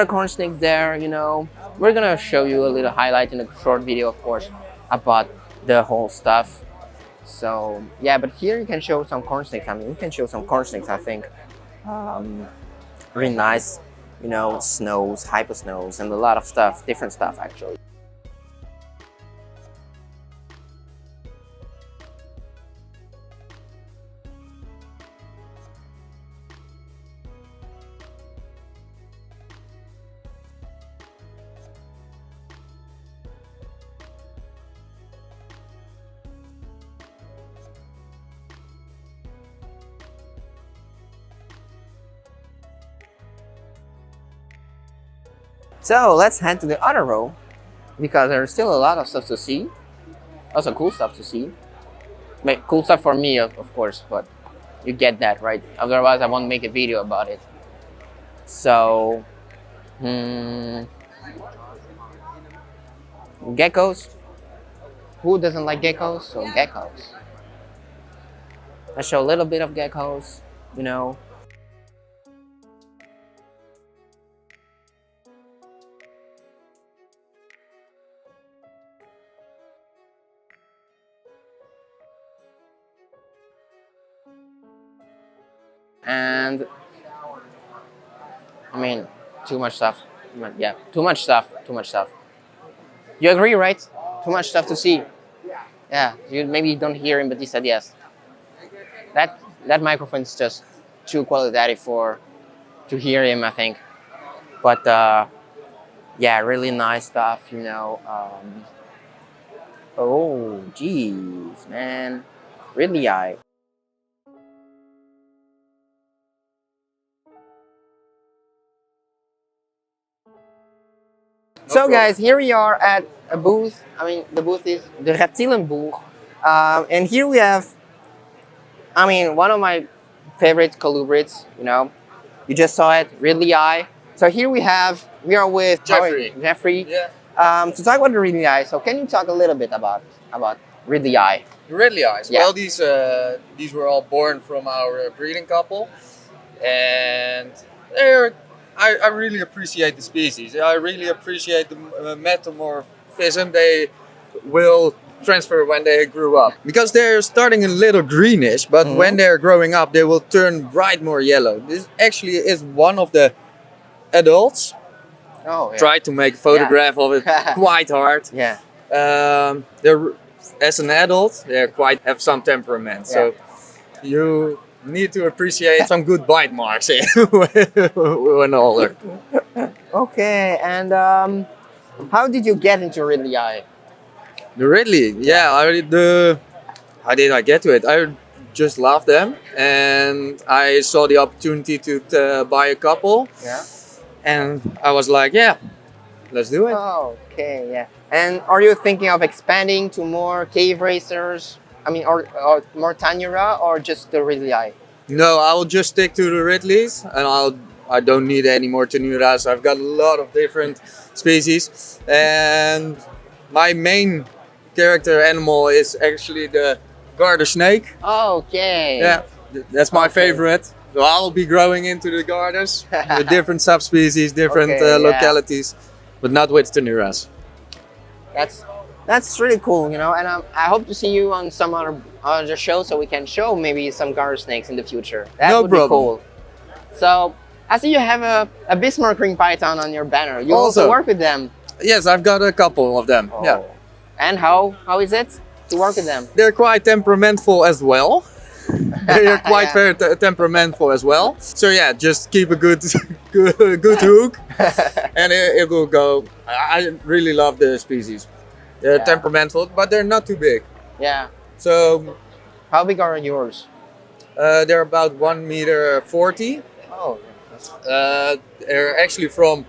corn snakes there, you know. We're gonna show you a little highlight in a short video, of course, about the whole stuff. So yeah, but here you can show some corn snakes. I mean, you can show some corn snakes, I think. Really nice, you know, snows, hyper snows, and a lot of stuff, different stuff actually. So let's head to the other row because there's still a lot of stuff to see. Also cool stuff to see. Cool stuff for me, of course, but you get that, right? Otherwise, I won't make a video about it. So, geckos. Who doesn't like geckos? So geckos. I show a little bit of geckos, you know. And I mean, too much stuff. Yeah, too much stuff. You agree, right? Too much stuff to see. Yeah, you maybe don't hear him, but he said yes. That microphone is just too qualitative to hear him, I think. But yeah, really nice stuff, you know. Oh, geez, man, Ridley. So guys, here we are at a booth. I mean, the booth is the reptielenboer. And here we have, I mean, one of my favorite colubrids, you know. You just saw it, Ridley. So here we are with Jeffrey. Yeah. To talk about the Ridley. So can you talk a little bit about Ridley? The Ridley eyes. Yeah. Well, these were all born from our breeding couple, and I really appreciate the species. I really appreciate the metamorphism they will transfer when they grew up, because they're starting a little greenish, but when they're growing up they will turn bright more yellow. This actually is one of the adults. Oh, yeah. Try to make a photograph of it. Quite hard. Yeah. They're, as an adult, they have some temperament. Yeah. So you need to appreciate some good bite marks when older. Okay, and how did you get into Ridley? The Ridley, yeah. How did I get to it? I just love them, and I saw the opportunity to buy a couple. Yeah. And I was like, yeah, let's do it. Oh, okay, yeah. And are you thinking of expanding to more cave racers? I mean, or more Tanura, or just the Ridley? No, I will just stick to the Ridleys, and I don't need any more Tanuras. I've got a lot of different species, and my main character animal is actually the garter snake. Okay. Yeah, that's my favorite. So I'll be growing into the garters with different subspecies, different localities, but not with Tanuras. That's really cool, you know, and I hope to see you on some other show so we can show maybe some garter snakes in the future. That would be cool. So I see you have a Bismarck ring python on your banner. You also work with them. Yes, I've got a couple of them. Oh. Yeah. And how is it to work with them? They're quite temperamental as well. They're quite very temperamental as well. So yeah, just keep a good hook, and it will go. I really love the species. They're temperamental, but they're not too big. Yeah. So, how big are yours? They're about 1.40 meters. Oh. They're actually from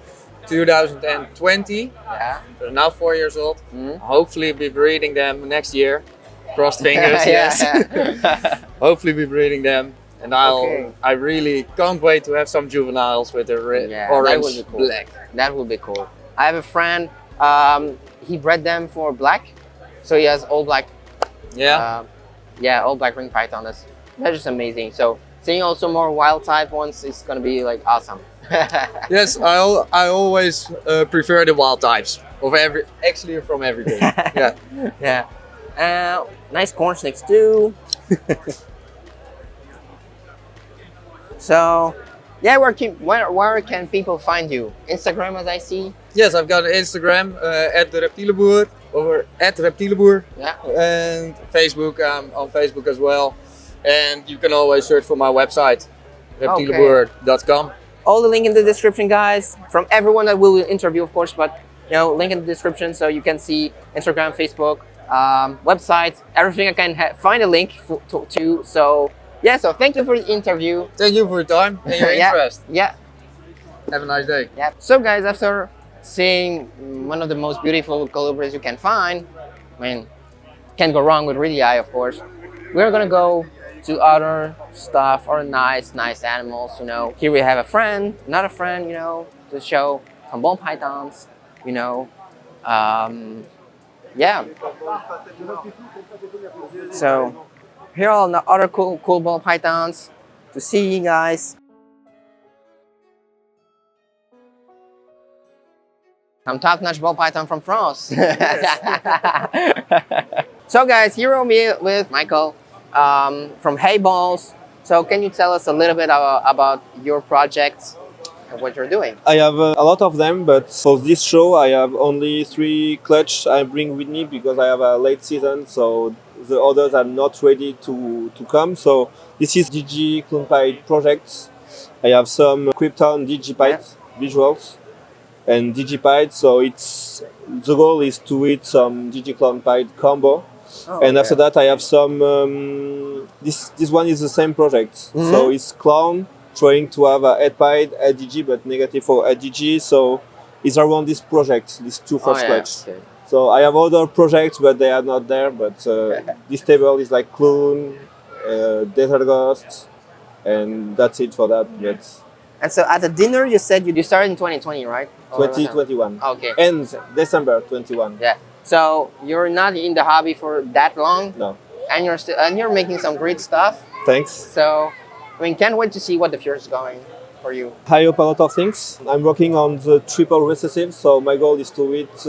2020. Yeah. They're now 4 years old. Hopefully, be breeding them next year. Crossed fingers. Yes. Hopefully, be breeding them, and I really can't wait to have some juveniles with the orange black. That would be cool. I have a friend. He bred them for black, so he has all black. Yeah. All black ring python. That's just amazing. So seeing also more wild type ones is gonna be like awesome. Yes, I always prefer the wild types of from everything. Yeah. Yeah. Nice corn snakes too. So, yeah, where can people find you? Instagram, as I see. Yes, I've got an Instagram at the reptielenboer or at reptielenboer. Yeah. And Facebook, I'm on Facebook as well. And you can always search for my website, reptielenboer.com. All the link in the description, guys. From everyone that we will interview, of course, but you know, link in the description so you can see Instagram, Facebook, website, everything. I can find a link to. So yeah, so thank you for the interview. Thank you for your time and your interest. Yeah. Have a nice day. Yeah. So guys, after seeing one of the most beautiful colubrids you can find, I mean, can't go wrong with Ridley, of course. We're gonna go to other stuff or nice animals, you know. Here we have a friend, another friend, you know, to show some ball pythons, you know. Yeah. So here are all the other cool ball pythons to see you guys. Some top-notch ball python from France. So guys, here we're with Michael from Hebyall. So can you tell us a little bit about your projects and what you're doing? I have a lot of them, but for this show I have only 3 clutch I bring with me because I have a late season, so the others are not ready to come. So this is DG Clownpied projects. I have some Krypton DigiPyte visuals and DigiPyte, so the goal is to eat some DG Clownpied combo. Oh, and after that I have some, this one is the same project. So it's clown trying to have a headpied, ADG, but negative for ADG, so it's around this project, these 2 first clutch. Okay. So I have other projects, but they are not there, but this table is like clown, desert ghost, and that's it for that. But and so at the dinner you said you started in 2020, right? 2021. Okay. And December 21. Yeah. So you're not in the hobby for that long? No. And you're making some great stuff. Thanks. So I mean, can't wait to see what the future is going for you. I hope a lot of things. I'm working on the triple recessive, so my goal is to hit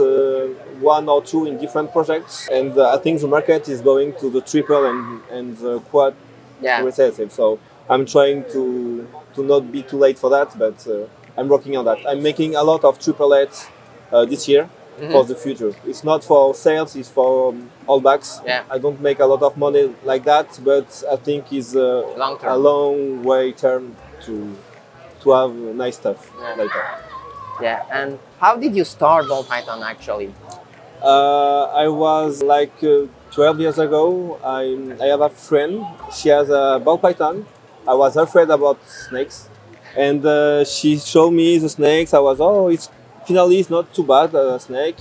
1 or 2 in different projects. And I think the market is going to the triple and the quad recessive. So I'm trying to not be too late for that, but I'm working on that. I'm making a lot of triplets this year. For the future. It's not for sales, it's for all backs. Yeah. I don't make a lot of money like that, but I think it's a long way term to have nice stuff later. Yeah, and how did you start ball python actually? I was like 12 years ago. I have a friend, she has a ball python. I was afraid about snakes, and she showed me the snakes. I was, finally, it's not too bad, a snake.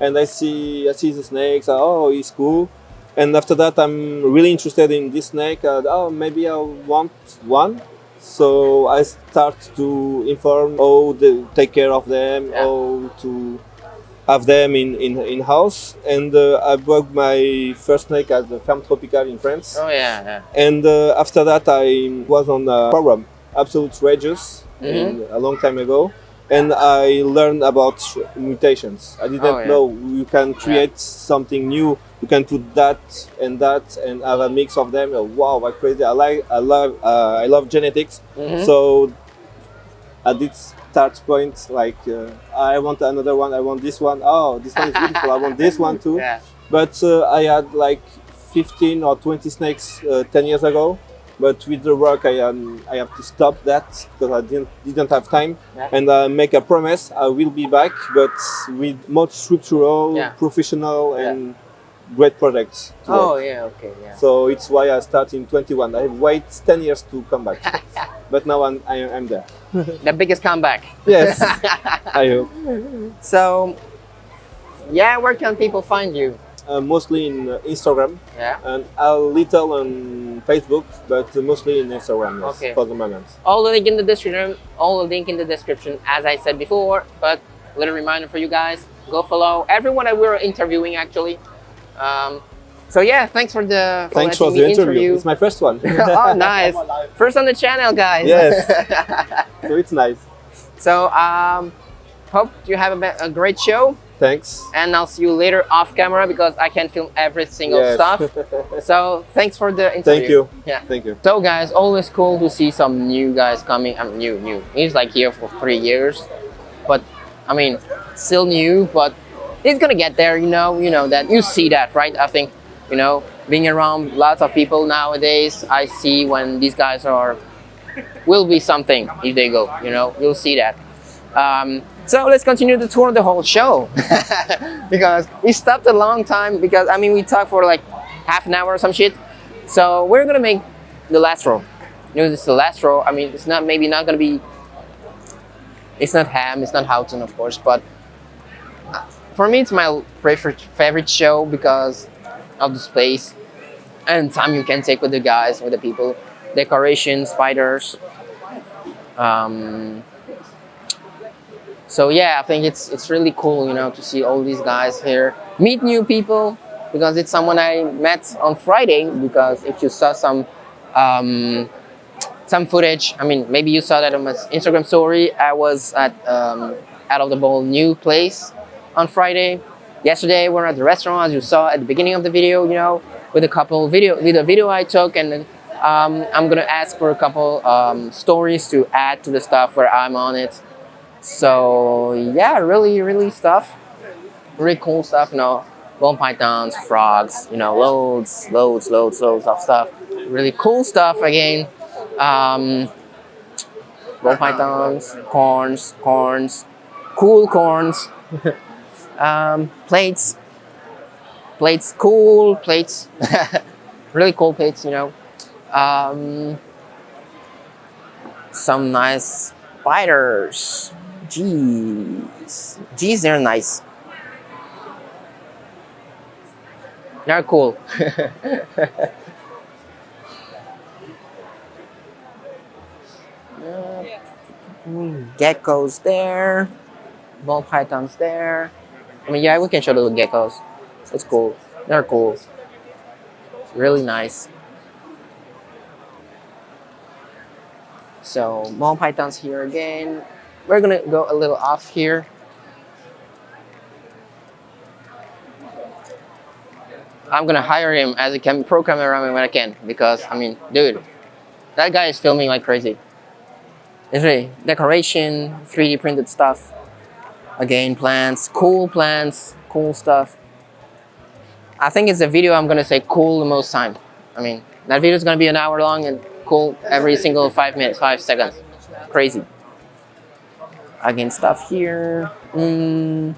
And I see the snakes, it's cool. And after that, I'm really interested in this snake. Maybe I want one. So I start to inform how to take care of them, how to have them in house. And I bought my first snake at the Ferme Tropicale in France. Oh yeah. And after that, I was on a program, Absolute Regius, a long time ago. And I learned about mutations. I didn't know you can create something new. You can put that and have a mix of them. Wow, I'm crazy! I love genetics. So at this start point, like I want another one. I want this one. Oh, this one is beautiful. I want this one too. But I had like 15 or 20 snakes 10 years ago. But with the work, I have to stop that because I didn't have time. And I make a promise, I will be back, but with more structural, professional, and great projects. Okay. So it's why I start in 21. I wait 10 years to come back, but now I'm there. The biggest comeback. Yes, I hope. So, where can people find you? Mostly in Instagram and a little on Facebook, but mostly in Instagram for the moment. All the link in the description, as I said before, but a little reminder for you guys, go follow everyone that we're interviewing actually. So thanks for the interview. It's my first one. Oh, nice. First on the channel, guys. Yes. So it's nice. So hope you have a great show. Thanks. And I'll see you later off camera because I can't film every single stuff. So thanks for the interview. Thank you. Thank you. So guys, always cool to see some new guys coming. New. He's like here for 3 years, but I mean, still new. But he's gonna get there. You know that. You see that, right? I think being around lots of people nowadays, I see when these guys will be something if they go. You'll see that. So let's continue the tour of the whole show because we stopped a long time because we talked for like half an hour or some shit. So we're gonna make the last row. This is the last row. It's not gonna be. It's not ham. It's not Houghton, of course, but For me, it's my favorite show because of the space and time you can take with the guys, with the people, decorations, spiders. So yeah, I think it's really cool, you know, to see all these guys here, meet new people, because it's someone I met on Friday. Because if you saw some footage, I mean, maybe you saw that on my Instagram story. I was at Out of the Bowl new place on Friday. Yesterday we were at the restaurant, as you saw at the beginning of the video, you know, with a video I took, and I'm gonna ask for a couple stories to add to the stuff where I'm on it. So yeah, really stuff, really cool stuff, you know, bone pythons, frogs, you know, loads of stuff, really cool stuff again. Bone pythons, corns, cool corns, plates, cool plates, really cool plates, you know. Some nice spiders. Jeez, they're nice. They're cool. Geckos there, ball pythons there. I mean, yeah, we can show the geckos. It's cool. They're cool. Really nice. So ball pythons here again. We're gonna go a little off here. I'm gonna hire him as a pro cameraman when I can, because I mean, dude, that guy is filming like crazy. It's really decoration, 3D printed stuff. Again, plants, cool stuff. I think it's a video I'm gonna say cool the most time. I mean, that video is gonna be an hour long and cool every single 5 minutes, 5 seconds. Crazy. Again, stuff here. And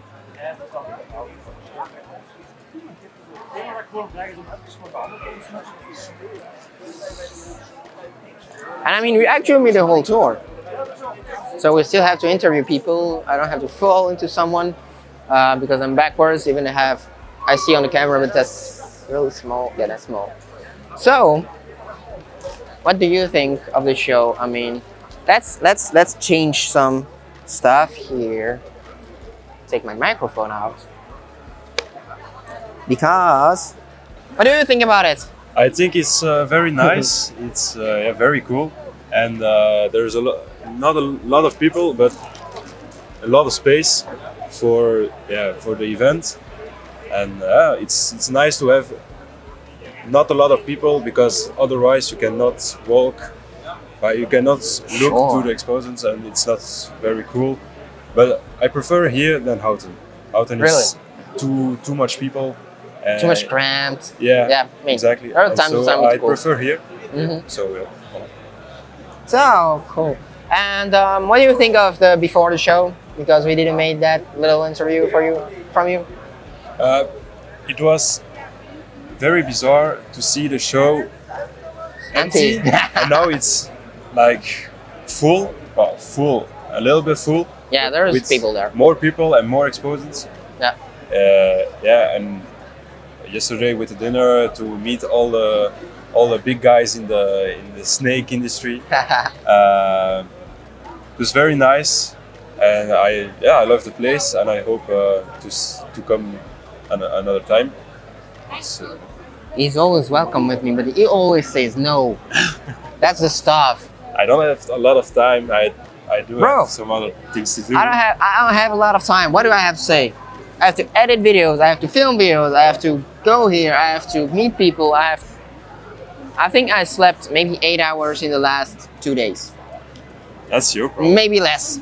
I mean, we actually made the whole tour. So we still have to interview people. I don't have to fall into someone because I'm backwards. Even I see on the camera, but that's really small. Yeah, that's small. So, what do you think of the show? I mean, let's change some stuff here. Take my microphone out. Because, what do you think about it? I think it's very nice. It's yeah, very cool, and there's not a lot of people, but a lot of space for the event, and it's nice to have not a lot of people, because otherwise you cannot walk, you cannot look to the exposants, and it's not very cool. But I prefer here than Houten. Houten is too much people. Too much cramped. Yeah, I mean, exactly. There are times I prefer here. So yeah. So cool. And what do you think of the before the show? Because we didn't make that little interview from you. It was very bizarre to see the show empty, and now it's like full, a little bit full. Yeah, there's people there. More people and more exposants. Yeah. And yesterday with the dinner to meet all the big guys in the snake industry. It was very nice, and I love the place, and I hope to come another time. He's always welcome with me, but he always says no. That's the stuff. I don't have a lot of time. I do have some other things to do. I don't have a lot of time. What do I have to say? I have to edit videos, I have to film videos, I have to go here, I have to meet people, I think I slept maybe 8 hours in the last 2 days. That's your problem. Maybe less.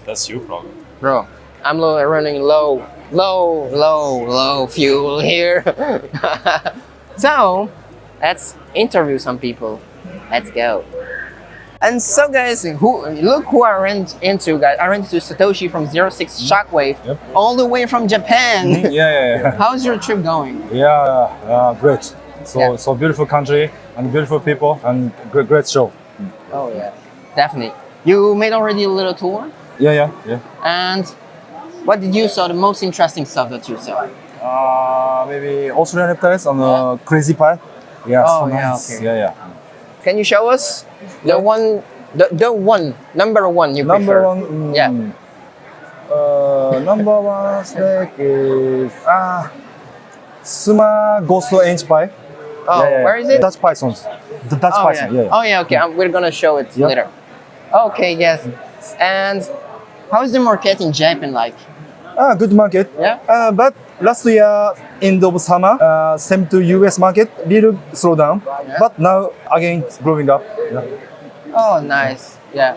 That's your problem. Bro, I'm running low fuel here. So, let's interview some people. Let's go. And so guys, look who I ran into, guys. I ran into Satoshi from 06 Shockwave, all the way from Japan. Yeah. How's your trip going? Yeah, great. So beautiful country and beautiful people and great show. Oh yeah, definitely. You made already a little tour? Yeah. And What did you saw the most interesting stuff that you saw? Maybe Austrian reptiles on a crazy pile. Yeah, Oh, so yeah, nice. okay. Yeah. Can you show us the one, number one you Number prefer? one. Yeah. Number one snake is Suma Ghost Ange Pie. Oh, where is it? Dutch pythons. The Dutch Oh, python. yeah. Yeah. Oh, yeah, okay. We're gonna show it Yeah. later. Okay, yes. And how is the market in Japan like? Good market. Yeah. But last year, end of summer, same to US market, little slow down. Yeah. But now again growing up. Yeah. Oh, nice. Yeah.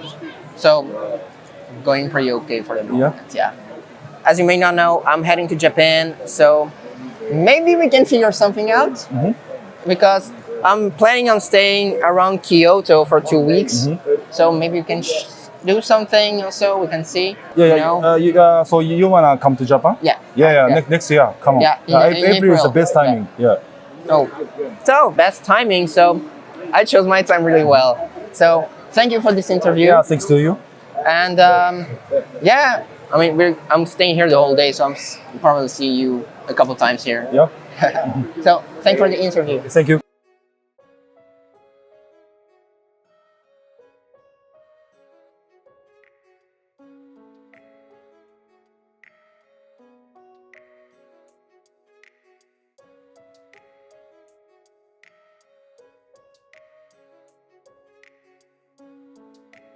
So, going pretty okay for the moment. Yeah. As you may not know, I'm heading to Japan, so maybe we can figure something out. Because I'm planning on staying around Kyoto for 2 weeks. So maybe we can do something also, we can see. Yeah, you know? so you wanna come to Japan? Yeah. Yeah. Yeah. Next year, come on. Yeah, in April is the April. best timing. Yeah. Oh, so best timing. So I chose my time really well. So thank you for this interview. Yeah, thanks to you. And yeah, I mean, I'm staying here the whole day, so probably see you a couple times here. Yeah. So thank you for the interview. Thank you.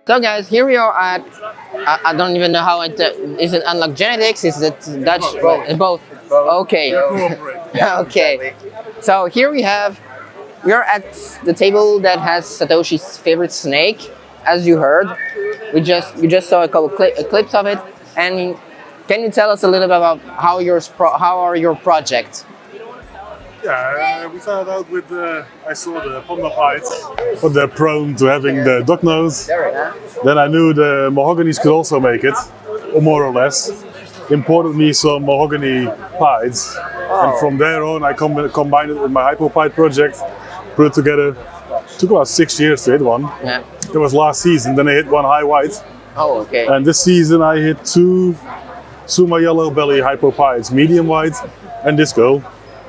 So guys, here we are at, I don't even know how it, is it Unlock Genetics? Is it Dutch? Both. Okay. Okay. So here we are at the table that has Satoshi's favorite snake, as you heard. You just saw a couple clips of it. And can you tell us a little bit about how are your projects? Yeah, we started out with I saw the panda pies, but they're prone to having the dog nose. Then I knew the mahoganies could also make it, or more or less. Imported me some mahogany pies, and from there on I combined it with my hypopide project, put it together. Took about 6 years to hit one. Yeah. It was last season, then I hit one high white. Oh, okay. And this season I hit two Suma yellow belly hypopides, medium white, and this girl.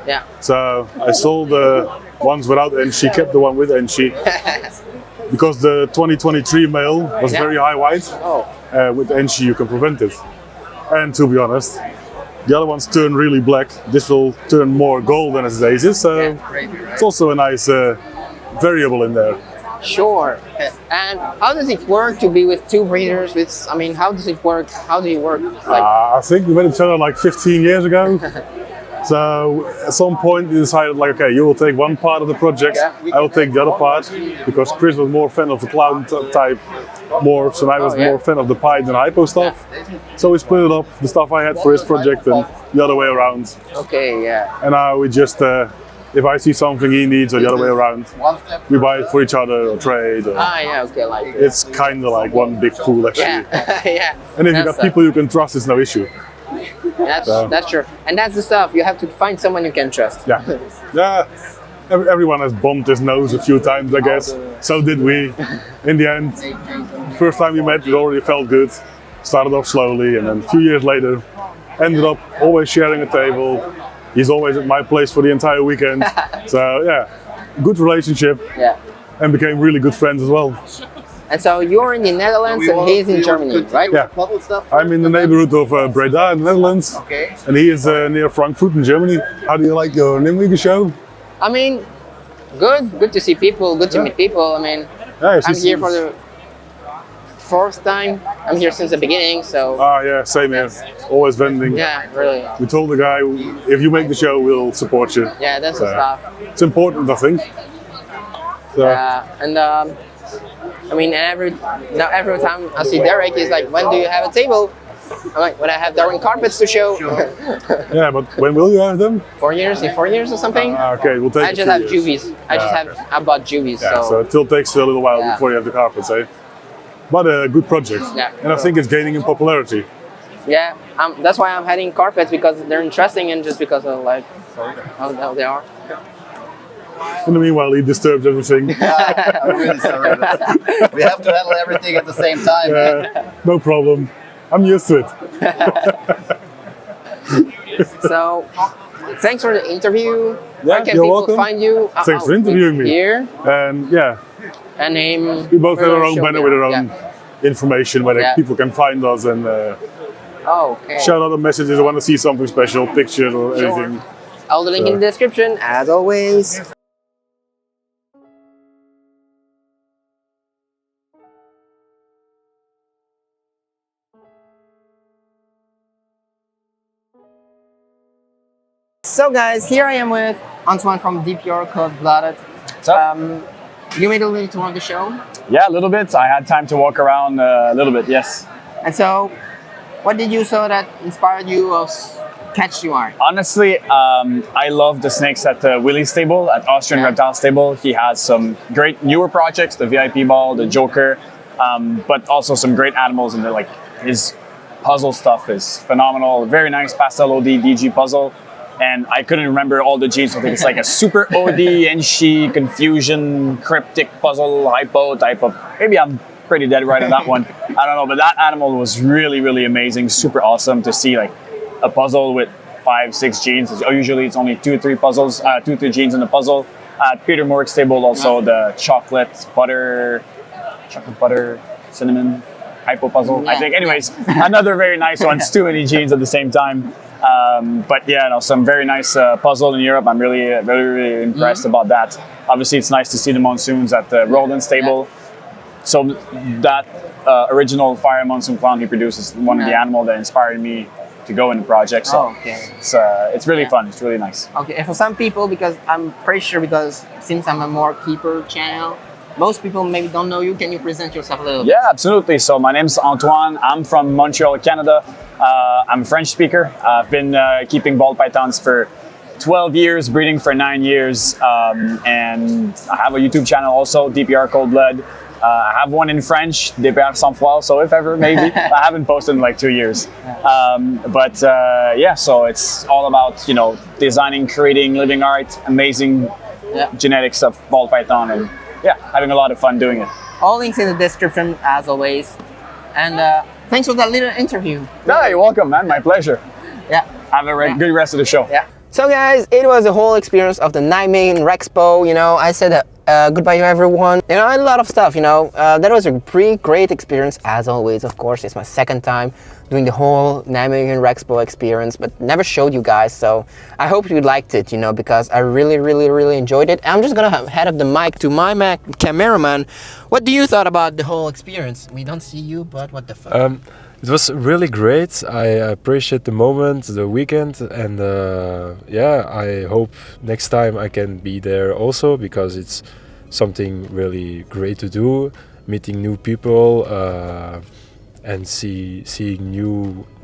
Yeah. So I sold the ones without Enshi, kept the one with Enshi. Because the 2023 male was very high white. Oh. With Enshi you can prevent it. And to be honest, the other ones turn really black. This will turn more golden as it ages. So it's also a nice variable in there. Sure. And how does it work to be with two breeders? I mean, how does it work? How do you work? Like, I think we met each other like 15 years ago. So at some point we decided like, okay, you will take one part of the project, I will take the other part, because Chris was more fan of the clown type more, so I was more fan of the pie than hypo stuff. So we split it up, the stuff I had for his project and the other way around. Okay, yeah. And now we just, if I see something he needs or the other way around, we buy it for each other or trade. Or yeah, okay, like it's kind of like one big pool actually. Yeah, yeah. And if you got people you can trust, it's no issue. That's true, and that's the stuff. You have to find someone you can trust. Yeah, yeah. Everyone has bumped his nose a few times, I guess. So did we. In the end, first time we met, it already felt good. Started off slowly, and then a few years later, ended up always sharing a table. He's always at my place for the entire weekend. So yeah, good relationship. Yeah. And became really good friends as well. And so you're in the Netherlands and he's in Germany, right? Yeah. I'm in the neighborhood of Breda in the Netherlands. Okay. And he is near Frankfurt in Germany. How do you like your Nijmegen show? I mean, good to see people, good to meet people. I mean, I'm here for the fourth time. I'm here since the beginning, so. Ah, yeah, same here. Always vending. Yeah, really. We told the guy, if you make the show, we'll support you. Yeah, that's the stuff. It's important, I think. So. And I mean, every time I see Derek, he's like, when do you have a table? I'm like, when I have Darwin carpets to show. Yeah, but when will you have them? 4 years, in 4 years or something. Okay, we'll take I just have juvies. I bought juvies. Yeah, so it still takes a little while before you have the carpets, eh? But a good project. Yeah. And I think it's gaining in popularity. Yeah, that's why I'm having carpets, because they're interesting and just because of like how they are. In the meanwhile, he disturbs everything. I'm really sorry about that. We have to handle everything at the same time. No problem. I'm used to it. So, thanks for the interview. Yeah, Where can you're people welcome. find you? Thanks for interviewing me. Here. Yeah, And name. we both have our own show banner me. with our own information where Yeah. people can find us and Okay. shout out the messages. I want to see something special, picture or anything. I'll the link in the description, as always. So guys, here I am with Antoine from DPR Coldblood. You made a little tour of the show. Yeah, a little bit. I had time to walk around a little bit, yes. And so, what did you saw that inspired you of catch you eye? Honestly, I love the snakes at Willie's stable, at Austrian Reptile stable. He has some great newer projects, the VIP ball, the Joker, but also some great animals, and like his puzzle stuff is phenomenal. Very nice pastel OD DG puzzle. And I couldn't remember all the genes, so I think it's like a super OD, Enshi, confusion, cryptic puzzle, hypo type of, maybe I'm pretty dead right on that one. I don't know, but that animal was really, really amazing. Super awesome to see like a puzzle with 5-6 genes. Usually it's only 2-3 puzzles, 2-3 genes in the puzzle. At Peter Morrick's stable, also the chocolate butter, cinnamon, hypo puzzle, I think. Anyways, another very nice one. It's too many genes at the same time. But yeah, no, some very nice puzzle in Europe. I'm really impressed about that. Obviously, it's nice to see the monsoons at the Roland stable. So that original fire monsoon clown he produced is one of the animals that inspired me to go in the project. So it's really fun. It's really nice. Okay, and for some people, because I'm pretty sure, because since I'm a more keeper channel, most people maybe don't know you. Can you present yourself a little bit? Yeah, absolutely. So my name's Antoine. I'm from Montreal, Canada. I'm a French speaker. I've been keeping ball pythons for 12 years, breeding for 9 years, and I have a YouTube channel also, DPR Coldblood. I have one in French, DPR sans froid, so if ever, maybe. I haven't posted in like 2 years. Yeah, so it's all about, you know, designing, creating, living art, amazing genetics of ball python, and yeah, having a lot of fun doing it. All links in the description, as always. And thanks for that little interview. No, you're welcome, man. My pleasure. Yeah. Have a good rest of the show. Yeah. So guys, it was a whole experience of the Nijmegen Rexpo. You know, I said goodbye to everyone. You know, a lot of stuff, you know. That was a pretty great experience, as always, of course. It's my second time doing the whole Nijmegen Rexpo experience, but never showed you guys. So I hope you liked it, you know, because I really enjoyed it. I'm just gonna head up the mic to my cameraman. What do you thought about the whole experience? We don't see you, but what the fuck? It was really great. I appreciate the moment, the weekend, and yeah, I hope next time I can be there also, because it's something really great to do, meeting new people and seeing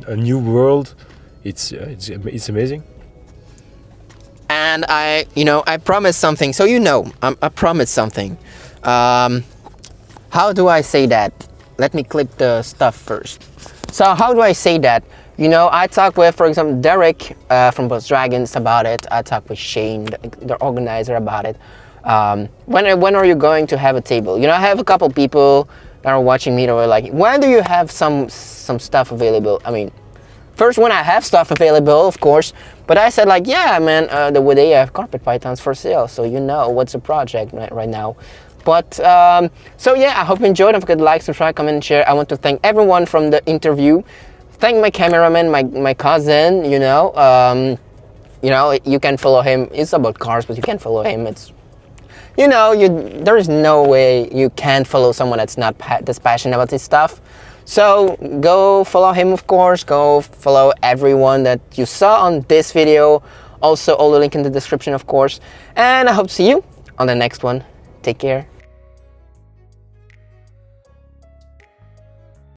a new world. It's amazing. And I promised something. So I promised something. How do I say that? Let me click the stuff first. So how do I say that? You know, I talked with, for example, Derek from Boss Dragons about it. I talked with Shane, the organizer, about it. When are you going to have a table? You know, I have a couple people that are watching me that were like, when do you have some stuff available? I mean, first when I have stuff available, of course. But I said like, yeah, man, the Woody have carpet pythons for sale. So you know what's the project right now. But, so yeah, I hope you enjoyed. Don't forget to like, subscribe, comment, and share. I want to thank everyone from the interview. Thank my cameraman, my cousin, you know. You can follow him. It's about cars, but you can follow him. It's, you know, there is no way you can follow someone that's not that's passionate about this stuff. So go follow him, of course. Go follow everyone that you saw on this video. Also, all the link in the description, of course. And I hope to see you on the next one. Take care.